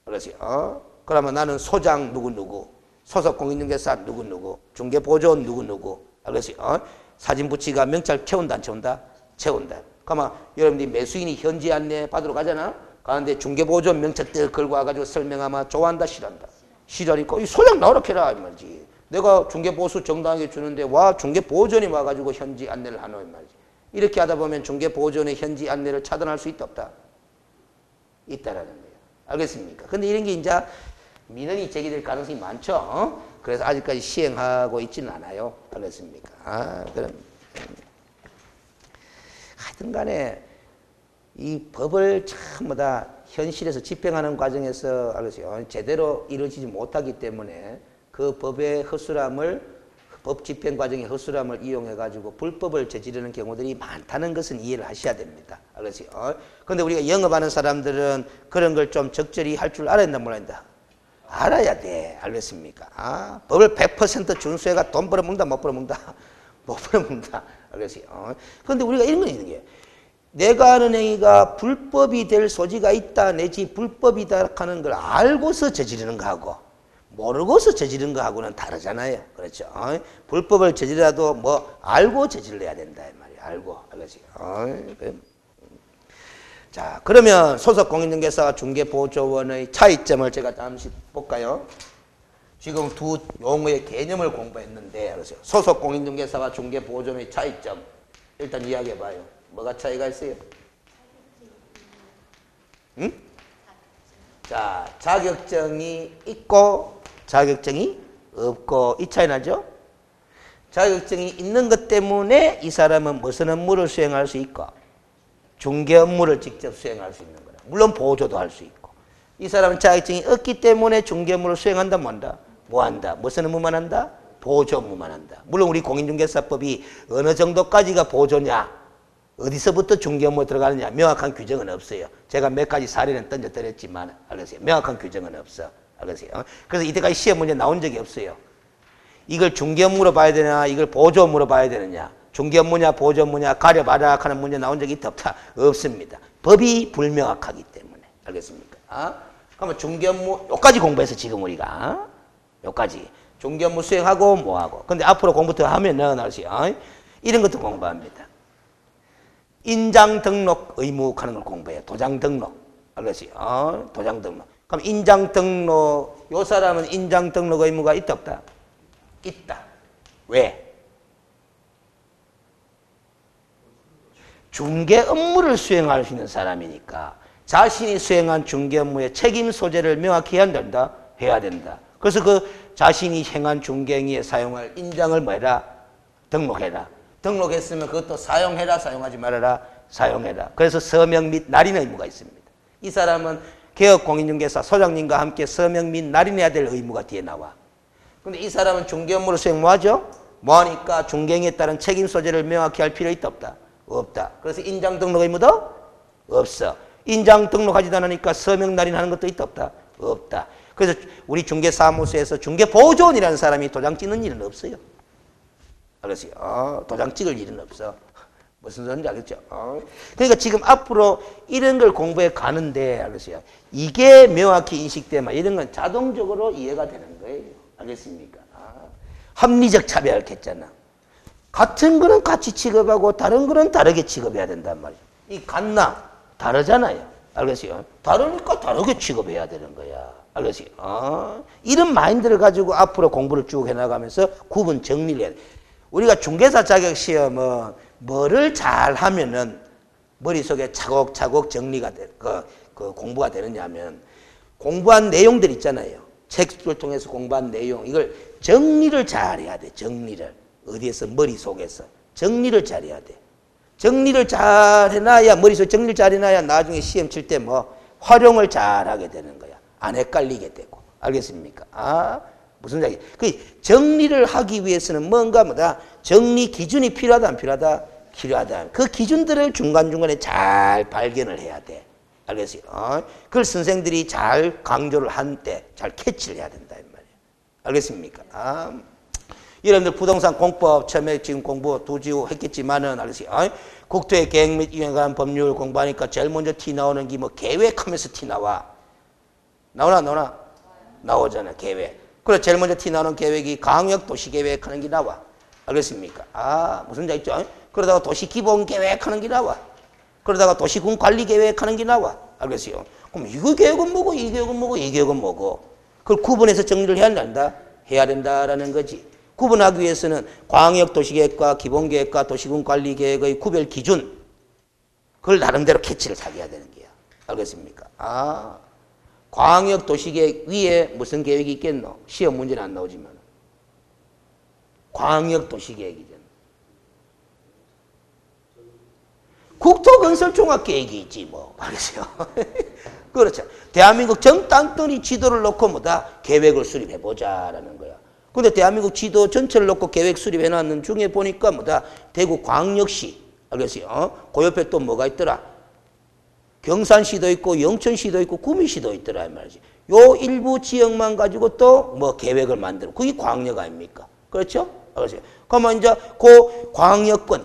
그러세요. 그러면 나는 소장 누구누구, 소속 공인중개사 누구누구, 중개보조원 누구누구. 알겠어요? 사진 붙이가 명찰 채운다 안 채운다? 채운다. 그러면 여러분들이 매수인이 현지 안내 받으러 가잖아. 가는데 중개보조원 명찰들 걸고 와가지고 설명하면 좋아한다 싫어한다? 싫어하니까 이 소장 나오라 해라 이 말이지. 내가 중개보수 정당하게 주는데 와 중개보조원이 와가지고 현지 안내를 하노 이 말이지. 이렇게 하다 보면 중개보조원의 현지 안내를 차단할 수 있다 없다? 있다라는 거예요. 알겠습니까? 근데 이런 게 이제 민원이 제기될 가능성이 많죠. 그래서 아직까지 시행하고 있지는 않아요. 알겠습니까? 그럼 하여튼 간에 이 법을 전부 다 현실에서 집행하는 과정에서 알겠어요. 제대로 이루어지지 못하기 때문에 그 법의 허술함을 법 집행 과정의 허술함을 이용해 가지고 불법을 저지르는 경우들이 많다는 것은 이해를 하셔야 됩니다. 알겠어요? 그런데 우리가 영업하는 사람들은 그런 걸 좀 적절히 할 줄 알아야 된다 몰라야 된다? 알아야 돼. 알겠습니까? 법을 100% 준수해가 돈 벌어먹는다 못 벌어먹는다? 못 벌어먹는다. 알겠어요? 그런데 우리가 이런 건 있는 게 내가 하는 행위가 불법이 될 소지가 있다 내지 불법이다 하는 걸 알고서 저지르는 거하고 모르고서 저지른 거하고는 다르잖아요. 그렇죠? 불법을 저지르라도 뭐 알고 저질러야 된다 이 말이에요. 알고. 알겠어요? 자, 그러면 소속 공인중개사와 중개보조원의 차이점을 제가 잠시 볼까요? 지금 두 용어의 개념을 공부했는데 그래서 소속 공인중개사와 중개보조원의 차이점 일단 이야기해봐요. 뭐가 차이가 있어요? 응? 자, 자격증이 있고 자격증이 없고 이 차이 나죠? 자격증이 있는 것 때문에 이 사람은 무슨 업무를 수행할 수 있고 중개 업무를 직접 수행할 수 있는 거다. 물론 보조도 할 수 있고 이 사람은 자격증이 없기 때문에 중개 업무를 수행한다 뭐한다? 뭐한다? 무슨 업무만 한다? 보조 업무만 한다. 물론 우리 공인중개사법이 어느 정도까지가 보조냐 어디서부터 중개 업무에 들어가느냐 명확한 규정은 없어요. 제가 몇 가지 사례는 던져드렸지만 알겠어요. 명확한 규정은 없어. 알겠어요? 그래서 이때까지 시험 문제 나온 적이 없어요. 이걸 중개 업무로 봐야 되냐, 이걸 보조 업무로 봐야 되느냐, 중개 업무냐, 보조 업무냐, 가려봐라 하는 문제 나온 적이 있다, 없다? 없습니다. 법이 불명확하기 때문에. 알겠습니까? 그러면 중개 업무, 요까지 공부해서 지금 우리가, 요까지. 중개 업무 수행하고 뭐하고. 근데 앞으로 공부 더 하면은, 알았어요? 이런 것도 공부합니다. 인장 등록 의무 하는 걸 공부해요. 도장 등록. 알겠어요? 도장 등록. 그럼 인장 등록, 요 사람은 인장 등록 의무가 있다, 없다? 있다. 왜? 중개 업무를 수행할 수 있는 사람이니까 자신이 수행한 중개 업무의 책임 소재를 명확히 해야 된다? 해야 된다. 그래서 그 자신이 행한 중개 행위에 사용할 인장을 뭐해라? 등록해라. 등록했으면 그것도 사용해라, 사용하지 말아라, 사용해라. 그래서 서명 및 날인 의무가 있습니다. 이 사람은 개업공인중개사 소장님과 함께 서명 및 날인해야 될 의무가 뒤에 나와. 근데 이 사람은 중개 업무를 수행 뭐하죠? 뭐하니까 중개행위에 따른 책임 소재를 명확히 할 필요 있다, 없다? 없다. 그래서 인장 등록 의무도 없어. 인장 등록하지도 않으니까 서명 날인하는 것도 있다, 없다? 없다. 그래서 우리 중개사무소에서 중개보조원이라는 사람이 도장 찍는 일은 없어요. 알겠어요? 도장 찍을 일은 없어. 무슨 소리인지 알겠죠? 그러니까 지금 앞으로 이런 걸 공부해 가는데, 알겠어요? 이게 명확히 인식되면 이런 건 자동적으로 이해가 되는 거예요. 알겠습니까? 합리적 차별 했잖아. 같은 거는 같이 취급하고 다른 거는 다르게 취급해야 된단 말이야. 이 같나? 다르잖아요. 알겠어요? 다르니까 다르게 취급해야 되는 거야. 알겠어요? 이런 마인드를 가지고 앞으로 공부를 쭉 해나가면서 구분 정리를 해야 돼. 우리가 중개사 자격 시험은 뭐를 잘 하면은 머릿속에 차곡차곡 정리가 돼, 공부가 되느냐 하면 공부한 내용들 있잖아요. 책을 통해서 공부한 내용, 이걸 정리를 잘 해야 돼. 정리를. 어디에서? 머릿속에서. 정리를 잘 해야 돼. 정리를 잘 해놔야, 머릿속에 정리를 잘 해놔야 나중에 시험 칠 때 뭐 활용을 잘 하게 되는 거야. 안 헷갈리게 되고. 알겠습니까? 무슨 얘기? 그 정리를 하기 위해서는 뭔가 뭐다? 정리 기준이 필요하다, 안 필요하다? 필요하다. 그 기준들을 중간중간에 잘 발견을 해야 돼. 알겠어요? 그걸 선생들이 잘 강조를 한 때 잘 캐치를 해야 된다, 이 말이에요. 알겠습니까? 여러분들 부동산 공법 처음에 지금 공부 두지우 했겠지만은, 알겠어요? 국토의 계획 및 이행에 관한 법률 공부하니까 제일 먼저 티 나오는 게 뭐 계획하면서 티 나와. 나오나? 나오잖아, 계획. 그래, 제일 먼저 티 나오는 계획이 광역도시계획 하는 게 나와. 알겠습니까? 무슨 자 있죠? 그러다가 도시기본계획 하는 게 나와. 그러다가 도시군관리계획 하는 게 나와. 알겠어요? 그럼 이거 계획은 뭐고, 이 계획은 뭐고, 이 계획은 뭐고. 그걸 구분해서 정리를 해야 된다? 해야 된다라는 거지. 구분하기 위해서는 광역도시계획과 기본계획과 도시군관리계획의 구별 기준, 그걸 나름대로 캐치를 잘 해야 되는 거야. 알겠습니까? 광역도시계획 위에 무슨 계획이 있겠노? 시험 문제는 안 나오지만. 광역도시계획이잖아. 국토건설종합계획이 있지 뭐. 알겠어요? 그렇죠. 대한민국 전 땅덩이 지도를 놓고 뭐다? 계획을 수립해보자라는 거야. 근데 대한민국 지도 전체를 놓고 계획 수립해놨는 중에 보니까 뭐다? 대구 광역시. 알겠어요? 그 옆에 또 뭐가 있더라? 경산시도 있고 영천시도 있고 구미시도 있더라 이 말이지. 요 일부 지역만 가지고 또 뭐 계획을 만들어. 그게 광역 아닙니까? 그렇죠? 알겠어요? 그러면 이제 그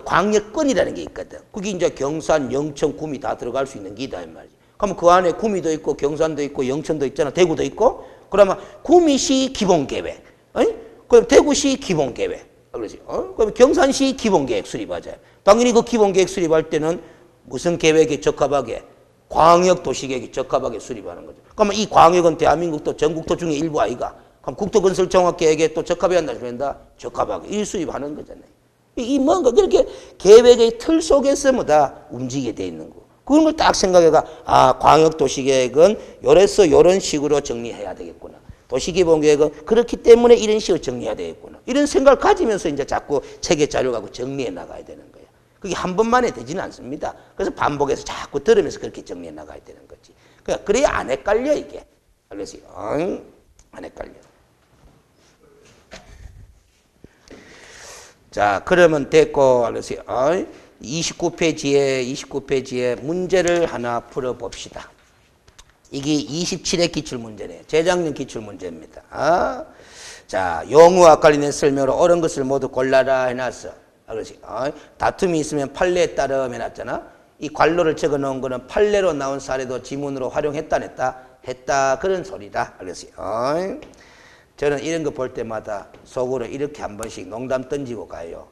광역권이라는 게 있거든. 그게 이제 경산, 영천, 구미 다 들어갈 수 있는 기다 이 말이지. 그러면 그 안에 구미도 있고 경산도 있고 영천도 있잖아. 대구도 있고. 그러면 구미시 기본계획. 그럼 대구시 기본계획. 그러죠? 그럼 경산시 기본계획 수립하자. 당연히 그 기본계획 수립할 때는 무슨 계획에 적합하게? 광역도시계획에 적합하게 수립하는 거죠. 그러면 이 광역은 대한민국도 전국도 중에 일부 아이가. 그럼 국토건설종합계획에 또 적합해야 한다? 적합하게. 이 수립하는 거잖아요. 이 뭔가 그렇게 계획의 틀 속에서 뭐다 움직이게 돼 있는 거. 그런 걸 딱 생각해가, 광역도시계획은 요래서 요런 식으로 정리해야 되겠구나. 도시기본계획은 그렇기 때문에 이런 식으로 정리해야 되겠구나. 이런 생각을 가지면서 이제 자꾸 체계 자료 갖고 정리해 나가야 되는 거예요. 그게 한 번만에 되지는 않습니다. 그래서 반복해서 자꾸 들으면서 그렇게 정리해 나가야 되는 거지. 그래야 안 헷갈려, 이게. 알겠어요? 안 헷갈려. 자, 그러면 됐고, 알겠어요? 29페이지에 문제를 하나 풀어봅시다. 이게 27회 기출문제네. 재작년 기출문제입니다. 자, 용어와 관련된 설명으로 옳은 것을 모두 골라라 해놨어. 그렇지. 다툼이 있으면 판례에 따름 해놨잖아. 이 관로를 적어 놓은 거는 판례로 나온 사례도 지문으로 활용했다 안 했다? 했다. 그런 소리다. 알겠어요. 저는 이런 거 볼 때마다 속으로 이렇게 한 번씩 농담 던지고 가요.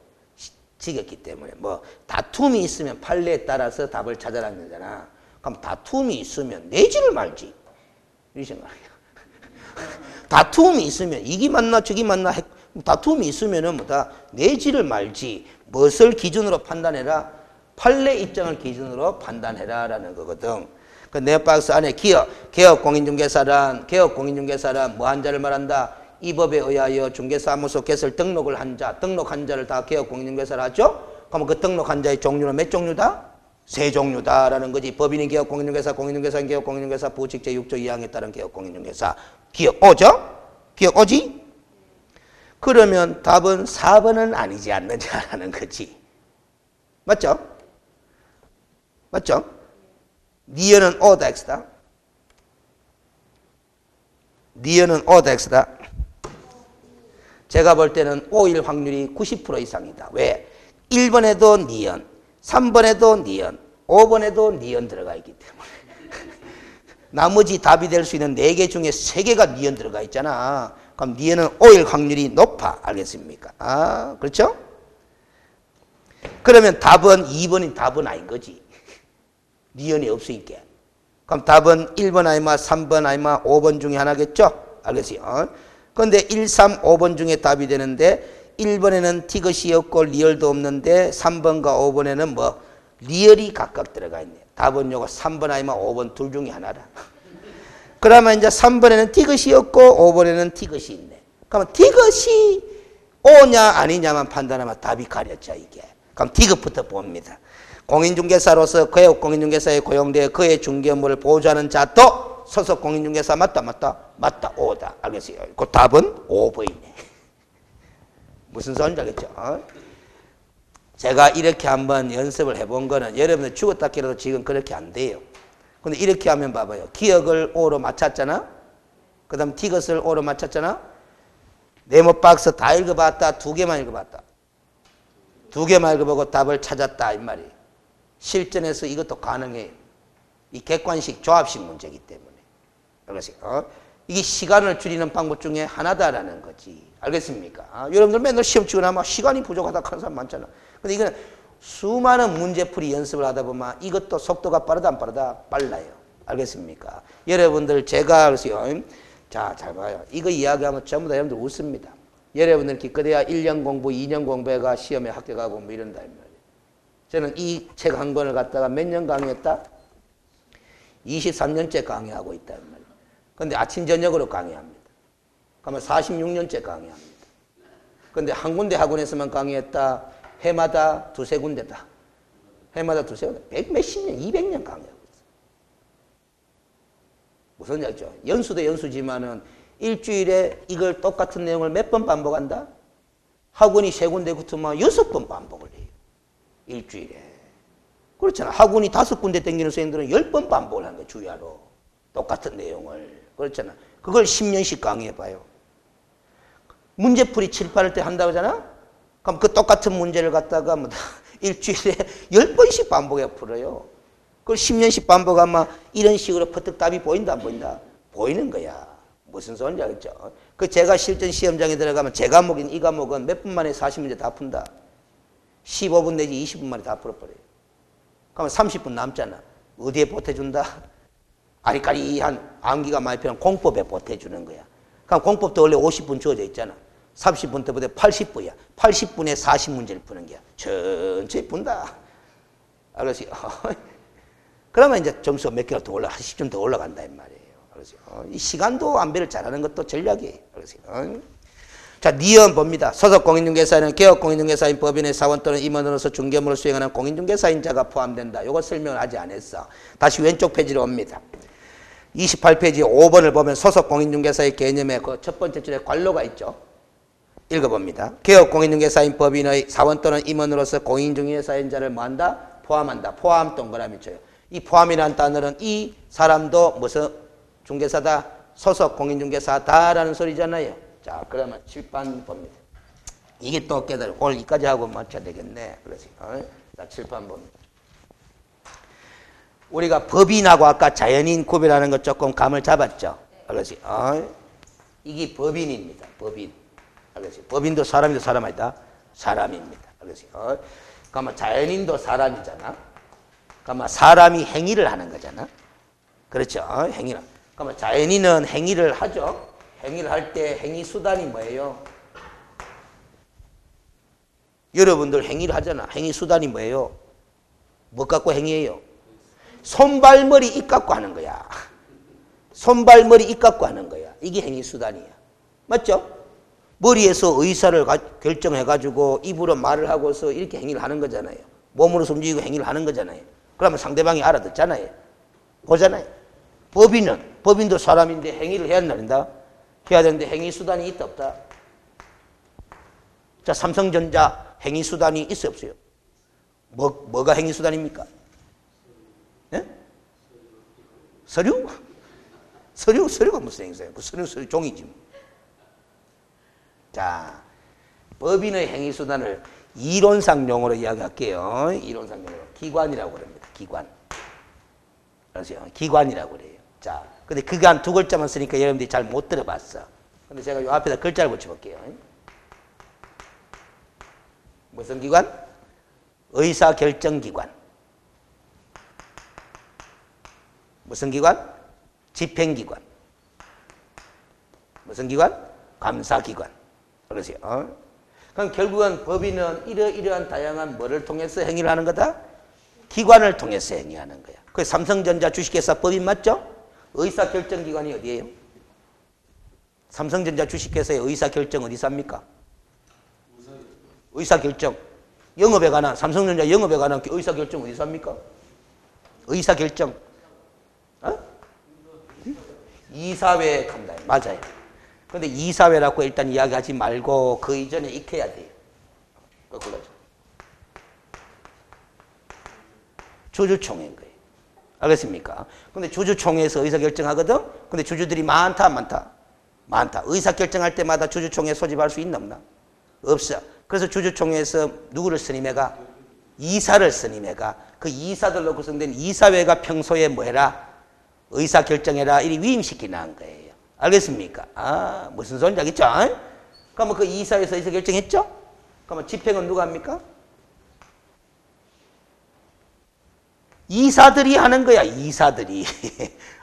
지겹기 때문에. 뭐 다툼이 있으면 판례에 따라서 답을 찾아라는 거잖아. 그럼 다툼이 있으면 내지를 말지. 이 생각이야. 다툼이 있으면 이게 맞나 저기 맞나 다툼이 있으면은 뭐다 내지를 말지. 무엇을 기준으로 판단해라? 판례 입장을 기준으로 판단해라라는 거거든. 그 내 박스 안에 개업 공인중개사란 뭐 한 자를 말한다. 이 법에 의하여 중개사무소 개설 등록을 한 자, 등록한 자를 다 개업 공인중개사를 하죠. 그러면 그 등록한 자의 종류는 몇 종류다? 세 종류다라는 거지. 법인인 개업 공인중개사, 공인중개사인 개업 공인중개사, 부칙 제6조 2항에 따른 개업 공인중개사. 기억 오죠? 기억 오지? 그러면 답은 4번은 아니지 않느냐라는 거지. 맞죠? 맞죠? 니은은 O다 X다. 니은은 O다 X다. 제가 볼 때는 O일 확률이 90% 이상이다. 왜? 1번에도 니은, 3번에도 니은, 5번에도 니은 들어가 있기 때문에. 나머지 답이 될 수 있는 4개 중에 3개가 니은 들어가 있잖아. 그럼 니은은 O일 확률이 높아. 알겠습니까? 그렇죠? 그러면 답은 2번이 답은 아닌 거지. 니은이 없으니까. 그럼 답은 1번 아니마 3번 아니마 5번 중에 하나겠죠? 알겠어요? 그런데 1, 3, 5번 중에 답이 되는데 1번에는 티것이 없고 리얼도 없는데 3번과 5번에는 뭐 리얼이 각각 들어가 있네. 답은 요거 3번 아니마 5번 둘 중에 하나라. 그러면 이제 3번에는 티것이 없고 5번에는 티것이 있네. 그러면 티것이 오냐 아니냐만 판단하면 답이 가렸죠 이게. 그럼 티것부터 봅니다. 공인중개사로서 개업 공인중개사에 고용되어 그의 중개업무를 보조하는 자도 소속 공인중개사 맞다 맞다? 맞다 오다. 알겠어요? 그 답은 5번이네. 무슨 소리인지 알겠죠? 제가 이렇게 한번 연습을 해본 거는 여러분들 죽었다 깨라도 지금 그렇게 안 돼요. 근데 이렇게 하면 봐봐요. 기억을 O로 맞췄잖아? 그 다음 티것을 O로 맞췄잖아? 네모 박스 다 읽어봤다? 2개만 읽어봤다? 2개만 읽어보고 답을 찾았다 이 말이에요. 실전에서 이것도 가능해요. 이 객관식 조합식 문제이기 때문에. 알겠어요? 이게 시간을 줄이는 방법 중에 하나다라는 거지. 알겠습니까? 여러분들 맨날 시험 치고 나면 시간이 부족하다 하는 사람 많잖아. 근데 이거는 수많은 문제풀이 연습을 하다 보면 이것도 속도가 빠르다 안 빠르다? 빨라요. 알겠습니까? 여러분들 제가 그래서요. 자, 잘 봐요. 이거 이야기하면 전부 다 여러분들 웃습니다. 여러분들 기껏해야 1년 공부, 2년 공부해가 시험에 합격하고 뭐 이런다 이 말이에요. 저는 이 책 한 권을 갖다가 몇 년 강의했다? 23년째 강의하고 있다 이 말이에요. 근데 아침 저녁으로 강의합니다. 그러면 46년째 강의합니다. 근데 한 군데 학원에서만 강의했다. 해마다 2-3군데다. 해마다 2-3군데. 100몇십 년, 200년 강의하고 있어요. 무슨 얘기죠? 연수도 연수지만은 일주일에 이걸 똑같은 내용을 몇 번 반복한다? 학원이 3군데 붙으면 6번 반복을 해요. 일주일에. 그렇잖아. 학원이 5군데 땡기는 선생님들은 10번 반복을 하는 거예요. 주야로. 똑같은 내용을. 그렇잖아. 그걸 10년씩 강의해봐요. 문제풀이 칠판할 때 한다고 하잖아? 그럼 그 똑같은 문제를 갖다가 뭐 일주일에 10번씩 반복해 풀어요. 그걸 10년씩 반복하면 이런 식으로 퍼뜩 답이 보인다 안 보인다? 보이는 거야. 무슨 소리인지 알겠죠? 그 제가 실전 시험장에 들어가면 제 과목인 이 과목은 몇 분 만에 40문제 다 푼다. 15분 내지 20분 만에 다 풀어버려요. 그러면 30분 남잖아. 어디에 보태준다? 아리까리한 암기가 많이 필요한 공법에 보태주는 거야. 그럼 공법도 원래 50분 주어져 있잖아. 30분 때보다 80분이야. 80분에 40문제를 푸는 거야. 천천히 푼다. 알겠어요? 그러면 이제 점수가 몇 개가 더 올라, 한 10점 더 올라간다 이 말이에요. 알겠어요? 이 시간도 안배를 잘하는 것도 전략이에요. 알겠어요? 자, 니은 봅니다. 소속 공인중개사는 개업 공인중개사인 법인의 사원 또는 임원으로서 중개업무를 수행하는 공인중개사인 자가 포함된다. 이거 설명을 아직 안 했어. 다시 왼쪽 페이지로 옵니다. 28페이지 5번을 보면 소속 공인중개사의 개념에 그 첫 번째 줄에 관로가 있죠. 읽어봅니다. 개업 공인중개사인 법인의 사원 또는 임원으로서 공인중개사인 자를 뭐한다? 포함한다. 포함 동그라미 쳐요. 이 포함이라는 단어는 이 사람도 무슨 중개사다, 소속 공인중개사다라는 소리잖아요. 자, 그러면 칠판 봅니다. 이게 또 깨달아. 오늘 여기까지 하고 맞춰야 되겠네. 그래서 자, 칠판 봅니다. 우리가 법인하고 아까 자연인 구별하는 것 조금 감을 잡았죠. 그래서 이게 법인입니다. 법인. 그래서 법인도 사람이다, 사람 아니다? 사람입니다. 그래서 그러면 자연인도 사람이잖아. 그러면 사람이 행위를 하는 거잖아. 그렇죠? 행위를. 그러면 자연인은 행위를 하죠. 행위를 할 때 행위 수단이 뭐예요? 여러분들 행위를 하잖아. 행위 수단이 뭐예요? 뭐 갖고 행위해요? 손발머리 입 갖고 하는 거야. 손발머리 입 갖고 하는 거야. 이게 행위 수단이야. 맞죠? 머리에서 의사를 결정해가지고 입으로 말을 하고서 이렇게 행위를 하는 거잖아요. 몸으로 움직이고 행위를 하는 거잖아요. 그러면 상대방이 알아듣잖아요. 보잖아요. 법인도 사람인데 행위를 해야 된다. 해야 되는데 행위 수단이 있다 없다? 자, 삼성전자 행위 수단이 있어 없어요? 뭐가 행위 수단입니까? 네? 서류? 서류가 무슨 행위 수단이에요? 서류 종이지. 자, 법인의 행위 수단을 이론상 용어로 이야기할게요. 이론상 용어로 기관이라고 그럽니다. 기관. 그러세요? 기관이라고 그래요. 자, 근데 그간 두 글자만 쓰니까 여러분들이 잘 못 들어봤어. 근데 제가 요 앞에다 글자를 붙여볼게요. 무슨 기관? 의사결정기관. 무슨 기관? 집행기관. 무슨 기관? 감사기관. 그러세요. 그럼 결국은 법인은 이러이러한 다양한 뭐를 통해서 행위를 하는 거다? 기관을 통해서 행위하는 거야. 그 삼성전자 주식회사 법인 맞죠? 의사결정기관이 어디예요? 삼성전자 주식회사의 의사결정 어디서 합니까? 의사결정. 영업에 관한, 삼성전자 영업에 관한 의사결정 어디서 합니까? 의사결정. 이사회에 간다. 맞아요. 근데 이사회라고 일단 이야기하지 말고 그 이전에 익혀야 돼요. 거꾸로죠. 주주총회인 거예요. 알겠습니까? 근데 주주총회에서 의사결정하거든? 근데 주주들이 많다, 많다? 많다. 의사결정할 때마다 주주총회 소집할 수 있나 없나? 없어. 그래서 주주총회에서 누구를 선임해가? 이사를 선임해가. 그 이사들로 구성된 이사회가 평소에 뭐 해라? 의사결정해라. 이리 위임시키는 거예요. 알겠습니까? 무슨 소리인지 알겠죠? 그러면 그 이사회에서 의사결정했죠? 그러면 집행은 누가 합니까? 이사들이 하는 거야, 이사들이.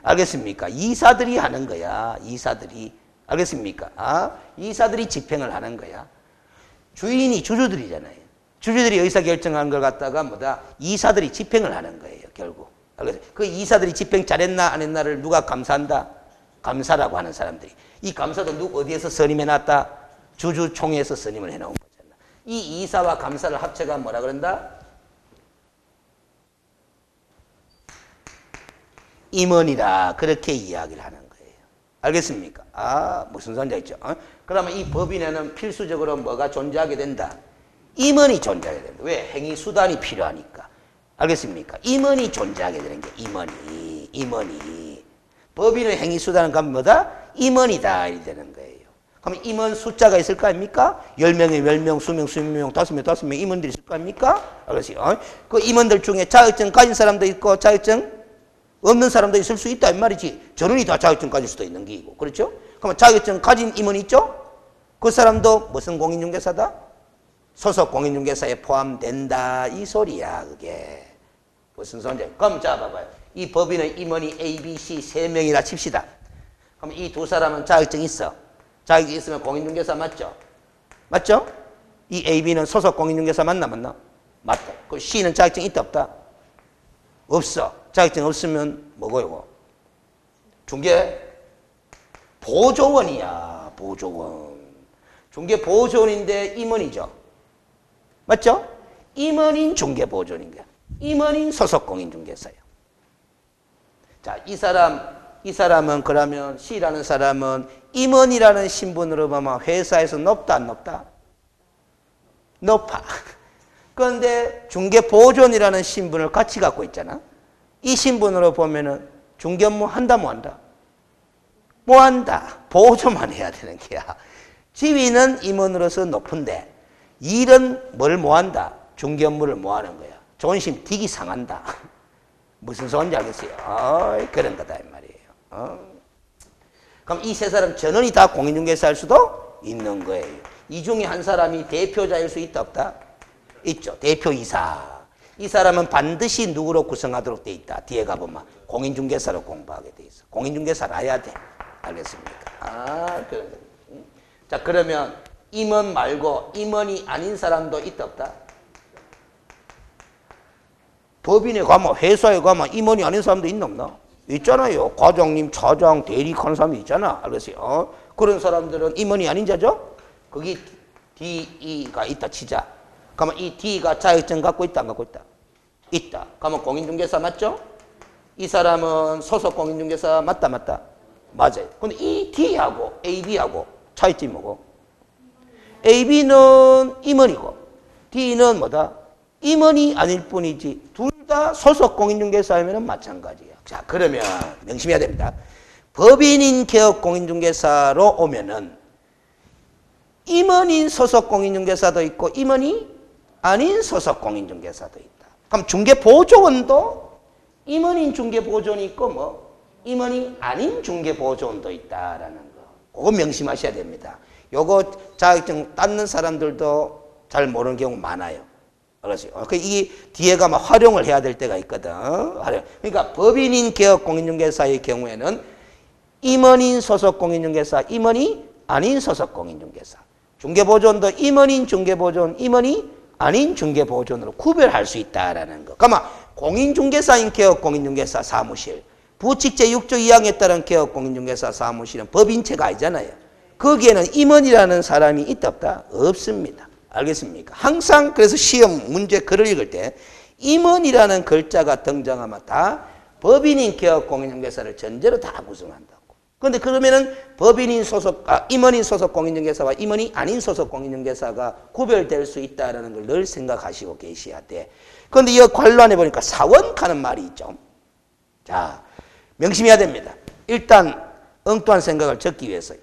알겠습니까? 이사들이 하는 거야, 이사들이. 알겠습니까? 이사들이 집행을 하는 거야. 주인이 주주들이잖아요. 주주들이 의사결정하는 걸 갖다가 뭐다? 이사들이 집행을 하는 거예요, 결국. 그 이사들이 집행 잘했나 안 했나를 누가 감사한다? 감사라고 하는 사람들이. 이 감사도 어디에서 선임해놨다? 주주총회에서 선임을 해놓은 거잖아. 이 이사와 감사를 합쳐가 뭐라 그런다? 임원이라 그렇게 이야기를 하는 거예요. 알겠습니까? 무슨 소리인지 알죠? 그러면 이 법인에는 필수적으로 뭐가 존재하게 된다? 임원이 존재하게 된다. 왜? 행위 수단이 필요하니까. 알겠습니까? 임원이 존재하게 되는 게 임원이. 법인의 행위 수단은 그럼 뭐다? 임원이다. 이렇게 되는 거예요. 그럼 임원 숫자가 있을 거 아닙니까? 10명에 10명, 20명, 20명, 5명, 5명 임원들이 있을 거 아닙니까? 알겠어요? 그 임원들 중에 자격증 가진 사람도 있고 자격증 없는 사람도 있을 수 있다 이 말이지. 전원이 다 자격증 가질 수도 있는 게이고. 그렇죠? 그러면 자격증 가진 임원 있죠? 그 사람도 무슨 공인중개사다? 소속 공인중개사에 포함된다 이 소리야. 그게 무슨 소리인지. 그럼 자 봐봐요. 이 법인의 임원이 A, B, C 3명이라 칩시다. 그럼 이 두 사람은 자격증 있어. 자격증 있으면 공인중개사 맞죠? 맞죠? 이 A, B는 소속 공인중개사 맞나? 맞다. 그 C는 자격증 있다 없다? 없어. 자격증 없으면 뭐고 이거? 중개 보조원이야. 보조원. 중개 보조원인데 임원이죠. 맞죠? 임원인 중개 보조원인 거야. 임원인 소속 공인중개사예요. 자, 이 사람은 그러면 C라는 사람은 임원이라는 신분으로 보면 회사에서 높다 안 높다? 높아. 그런데 중개 보조원이라는 신분을 같이 갖고 있잖아. 이 신분으로 보면은 중개 업무 한다 뭐 한다? 뭐한다? 보조만 해야 되는 게야. 지위는 임원으로서 높은데 일은 뭘 뭐한다? 중개 업무를 뭐하는 거야. 존심 딕이 상한다. 무슨 소리인지 알겠어요? 그런 거다 이 말이에요. 그럼 이 세 사람 전원이 다 공인중개사 할 수도 있는 거예요. 이 중에 한 사람이 대표자일 수 있다 없다? 있죠. 대표이사. 이 사람은 반드시 누구로 구성하도록 돼 있다. 뒤에 가보면 공인중개사로 공부하게 돼 있어. 공인중개사를 해야 돼. 알겠습니까? 그런 거. 자, 그러면 임원 말고 임원이 아닌 사람도 있다 없다? 법인에 가면 회사에 가면 임원이 아닌 사람도 있나 없나? 있잖아요. 과장님, 차장, 대리 하는 사람이 있잖아. 알겠어요? 그런 사람들은 임원이 아닌 자죠? 거기 DE가 있다 치자. 그러면 이 D가 자격증 갖고 있다 안 갖고 있다? 있다. 그러면 공인중개사 맞죠? 이 사람은 소속 공인중개사 맞다 맞다? 맞아요. 근데 이 D하고 AB하고 차이점이 뭐고? AB는 임원이고 D는 뭐다? 임원이 아닐 뿐이지 둘 다 소속 공인중개사이면 마찬가지야. 자, 그러면 명심해야 됩니다. 법인인 개업 공인중개사로 오면은 임원인 소속 공인중개사도 있고 임원이 아닌 소속 공인중개사도 있다. 그럼 중개보조원도 임원인 중개보조원이 있고 뭐 임원이 아닌 중개보조원도 있다라는 거. 그거 명심하셔야 됩니다. 요거 자격증 땄는 사람들도 잘 모르는 경우 많아요. 그렇지. 이 뒤에 가면 활용을 해야 될 때가 있거든. 그러니까 법인인 개업 공인중개사의 경우에는 임원인 소속 공인중개사, 임원이 아닌 소속 공인중개사. 중개보조원도 임원인 중개보조원, 임원이 아닌 중개보조원으로 구별할 수 있다라는 거. 그러면 공인중개사인 개업 공인중개사 사무실, 부칙 제6조 2항에 따른 개업 공인중개사 사무실은 법인체가 아니잖아요. 거기에는 임원이라는 사람이 있다 없다? 없습니다. 알겠습니까? 항상 그래서 시험 문제 글을 읽을 때 임원이라는 글자가 등장하면 다 법인인 개업 공인중개사를 전제로 다 구성한다고. 그런데 그러면은 임원인 소속 공인중개사와 임원이 아닌 소속 공인중개사가 구별될 수 있다는 걸 늘 생각하시고 계셔야 돼. 그런데 이 관란에 보니까 사원하는 말이 있죠. 자, 명심해야 됩니다. 일단 엉뚱한 생각을 적기 위해서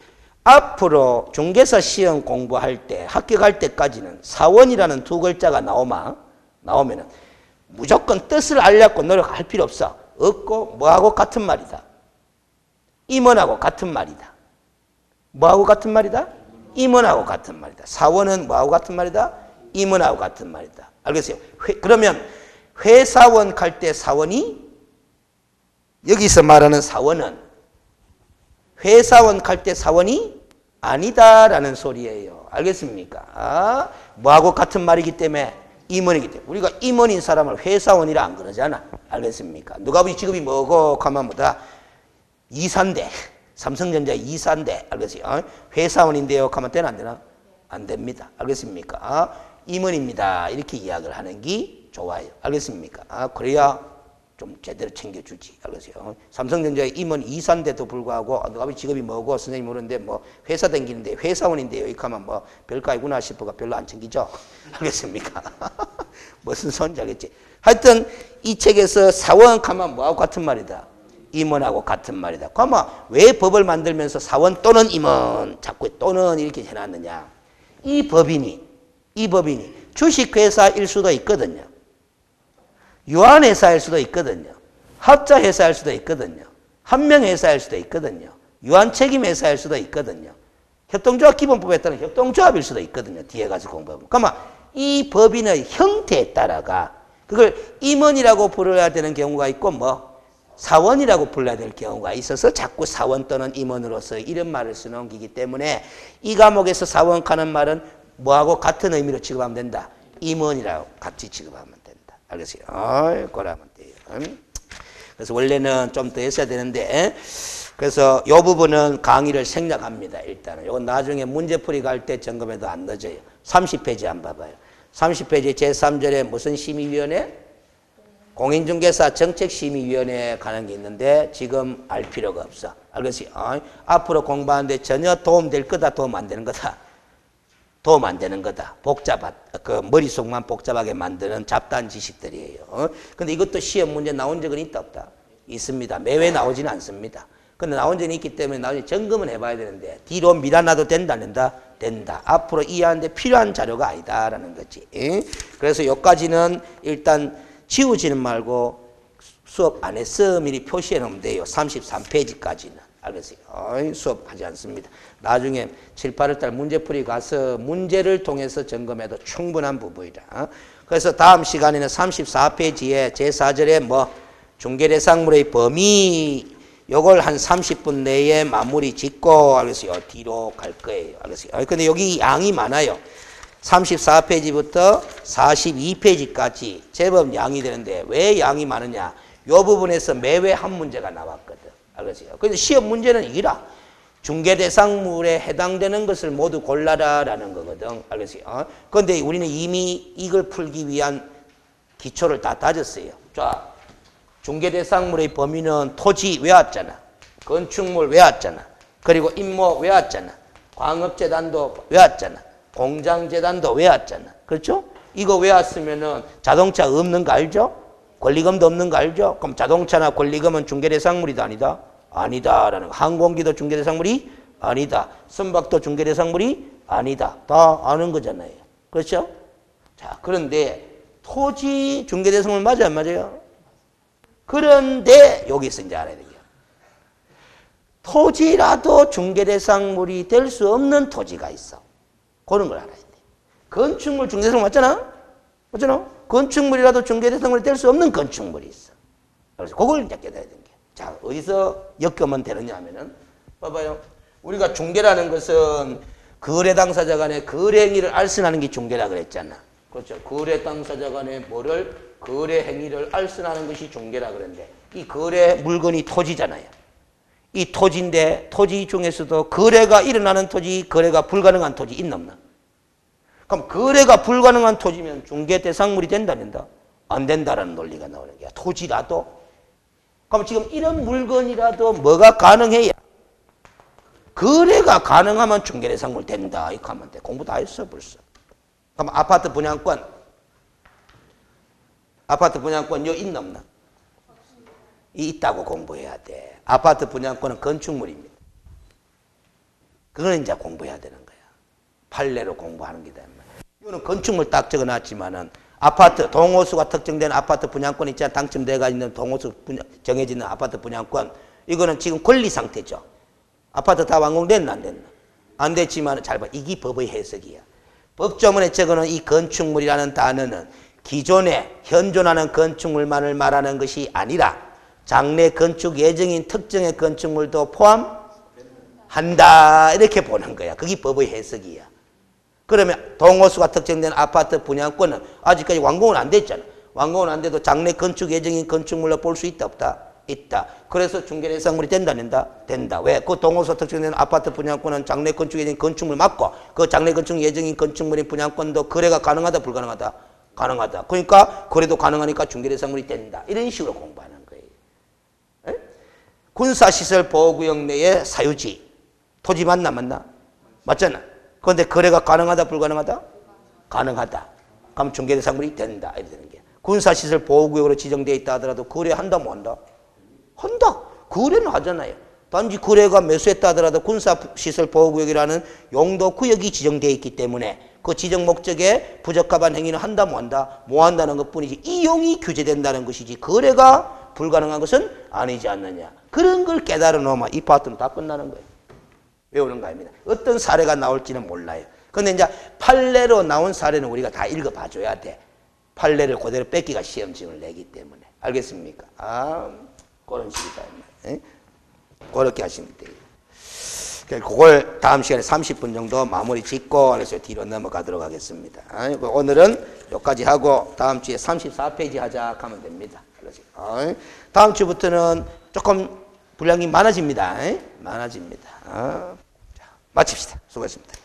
앞으로 중개사 시험 공부할 때 합격할 때까지는 사원이라는 두 글자가 나오면은 무조건 뜻을 알려고 노력할 필요 없어. 없고 뭐하고 같은 말이다. 임원하고 같은 말이다. 뭐하고 같은 말이다? 임원하고 같은 말이다. 사원은 뭐하고 같은 말이다? 임원하고 같은 말이다. 알겠어요? 그러면 회사원 갈 때 사원이 여기서 말하는 사원은 회사원 갈 때 사원이 아니다라는 소리예요. 알겠습니까? 뭐하고 같은 말이기 때문에 임원이기 때문에 우리가 임원인 사람을 회사원이라 안 그러잖아. 알겠습니까? 누가 우리 직업이 뭐고 하면 뭐다? 이사인데 삼성전자 이사인데 알겠어요? 회사원인데요 하면 되나 안 되나? 안 됩니다. 알겠습니까? 임원입니다. 이렇게 이야기를 하는 게 좋아요. 알겠습니까? 그래야 좀 제대로 챙겨주지. 알겠어요? 삼성전자의 임원 이사인데도 불구하고 누가 직업이 뭐고 선생님 모르는데 뭐 회사 다니는데 회사원인데요. 이렇게 하면 뭐 별거 아니구나 싶어가 별로 안 챙기죠. 알겠습니까? 무슨 소리인지 알겠지? 하여튼 이 책에서 사원 하면 뭐하고 같은 말이다? 임원하고 같은 말이다. 그러면 왜 법을 만들면서 사원 또는 임원 자꾸 또는 이렇게 해놨느냐? 이 법인이 주식회사일 수도 있거든요. 유한회사일 수도 있거든요. 합자회사일 수도 있거든요. 한명회사일 수도 있거든요. 유한책임회사일 수도 있거든요. 협동조합 기본법에 따른 협동조합일 수도 있거든요. 뒤에 가서 공부하면. 그러면 이 법인의 형태에 따라가 그걸 임원이라고 불러야 되는 경우가 있고 뭐 사원이라고 불러야 될 경우가 있어서 자꾸 사원 또는 임원으로서 이런 말을 쓰는 거기 때문에 이 과목에서 사원 하는 말은 뭐하고 같은 의미로 취급하면 된다. 임원이라고 같이 취급하면 된다. 알겠어요? 그러면 돼요. 그래서 원래는 좀 더 했어야 되는데 그래서 이 부분은 강의를 생략합니다. 일단은 이건 나중에 문제풀이 갈 때 점검해도 안 늦어요. 30페이지 한번 봐봐요. 30페이지 제3절에 무슨 심의위원회? 공인중개사 정책심의위원회에 가는 게 있는데 지금 알 필요가 없어. 알겠어요? 앞으로 공부하는데 전혀 도움될 거다, 도움 안 되는 거다. 도움 안 되는 거다. 그 머릿속만 복잡하게 만드는 잡다한 지식들이에요. 근데 이것도 시험 문제 나온 적은 있다 없다? 있습니다. 매회 나오지는 않습니다. 근데 나온전이 있기 때문에 나중에 점검은 해봐야 되는데 뒤로 밀어놔도 된다 안 된다? 된다. 앞으로 이해하는데 필요한 자료가 아니다라는 거지. 그래서 여기까지는 일단 지우지는 말고 수업 안에서 미리 표시해 놓으면 돼요. 33페이지까지는. 알겠어요? 수업하지 않습니다. 나중에 7, 8월 달 문제풀이 가서 문제를 통해서 점검해도 충분한 부분이다. 그래서 다음 시간에는 34페이지에 제4절에 뭐 중개대상물의 범위 요걸 한 30분 내에 마무리 짓고 알겠어요? 뒤로 갈 거예요. 알겠어요? 근데 여기 양이 많아요. 34페이지부터 42페이지까지 제법 양이 되는데 왜 양이 많으냐? 요 부분에서 매회 한 문제가 나왔거든. 알겠어요? 그래서 시험 문제는 이라 중개대상물에 해당되는 것을 모두 골라라라는 거거든. 알겠어요? 그런데 우리는 이미 이걸 풀기 위한 기초를 다 다졌어요. 자, 중개대상물의 범위는 토지 외웠잖아. 건축물 외웠잖아. 그리고 임모 외웠잖아. 광업재단도 외웠잖아. 공장재단도 외웠잖아. 그렇죠? 이거 외웠으면은 자동차 없는 거 알죠? 권리금도 없는 거 알죠? 그럼 자동차나 권리금은 중개대상물이다 아니다? 아니다라는 거. 항공기도 중개대상물이 아니다. 선박도 중개대상물이 아니다. 다 아는 거잖아요. 그렇죠? 자, 그런데 토지 중개대상물 맞아요 안 맞아요? 그런데 여기서 이제 알아야 돼요. 토지라도 중개대상물이 될 수 없는 토지가 있어. 그런 걸 알아야 돼. 건축물 중개대상물 맞잖아? 맞잖아? 건축물이라도 중개대상물이 될 수 없는 건축물이 있어. 그래서 그걸 이제 깨달아야 되는 게. 자, 어디서 엮으면 되느냐 하면은, 봐봐요. 우리가 중개라는 것은 거래 당사자 간의 거래 행위를 알선하는 게 중개라 그랬잖아. 그렇죠? 거래 당사자 간의 뭐를? 거래 행위를 알선하는 것이 중개라 그랬는데, 이 거래 물건이 토지잖아요. 이 토지인데, 토지 중에서도 거래가 일어나는 토지, 거래가 불가능한 토지 있나 없나? 그럼 거래가 불가능한 토지면 중개대상물이 된다, 안 된다? 안 된다라는 논리가 나오는 거야. 토지라도. 그럼 지금 이런 물건이라도 뭐가 가능해야? 거래가 가능하면 중개대상물 된다. 이렇게 하면 돼. 공부 다 했어, 벌써. 그럼 아파트 분양권 요 있나 없나? 있다고 공부해야 돼. 아파트 분양권은 건축물입니다. 그거는 이제 공부해야 되는 거야. 판례로 공부하는 게 되는 거야. 이거는 건축물 딱 적어놨지만은 아파트 동호수가 특정된 아파트 분양권 있잖아. 당첨돼가 있는 동호수 정해지는 아파트 분양권. 이거는 지금 권리 상태죠. 아파트 다 완공됐나 안 됐나? 안 됐지만 잘 봐. 이게 법의 해석이야. 법조문에 적어놓은 이 건축물이라는 단어는 기존에 현존하는 건축물만을 말하는 것이 아니라 장래 건축 예정인 특정의 건축물도 포함한다. 이렇게 보는 거야. 그게 법의 해석이야. 그러면 동호수가 특정된 아파트 분양권은 아직까지 완공은 안 됐잖아. 완공은 안 돼도 장래 건축 예정인 건축물로 볼 수 있다 없다? 있다. 그래서 중개대상물이 된다 안 된다? 된다. 왜? 그 동호수 특정된 아파트 분양권은 장래 건축 예정인 건축물 맞고 그 장래 건축 예정인 건축물인 분양권도 거래가 가능하다 불가능하다? 가능하다. 그러니까 거래도 가능하니까 중개대상물이 된다. 이런 식으로 공부하는 거예요. 에? 군사시설 보호구역 내에 사유지. 토지 맞나 맞나? 맞잖아. 그런데 거래가 가능하다 불가능하다? 가능하다. 그럼 중개대상물이 된다. 이렇게 되는 게. 군사시설 보호구역으로 지정되어 있다 하더라도 거래한다 뭐 한다? 한다. 거래는 하잖아요. 단지 거래가 매수했다 하더라도 군사시설 보호구역이라는 용도구역이 지정되어 있기 때문에 그 지정 목적에 부적합한 행위는 한다 뭐 한다? 뭐 한다는 것뿐이지 이용이 규제된다는 것이지 거래가 불가능한 것은 아니지 않느냐. 그런 걸 깨달아 놓으면 이 파트는 다 끝나는 거예요. 외우는 거 아닙니다. 어떤 사례가 나올지는 몰라요. 근데 이제 판례로 나온 사례는 우리가 다 읽어봐 줘야 돼. 판례를 그대로 뺏기가 시험징을 내기 때문에. 알겠습니까? 그런 식이다. 그렇게 하시면 돼요. 그걸 다음 시간에 30분 정도 마무리 짓고 그래서 뒤로 넘어가도록 하겠습니다. 오늘은 여기까지 하고 다음 주에 34페이지 하자 하면 됩니다. 다음 주부터는 조금 분량이 많아집니다. 많아집니다. 자, 마칩시다. 수고하셨습니다.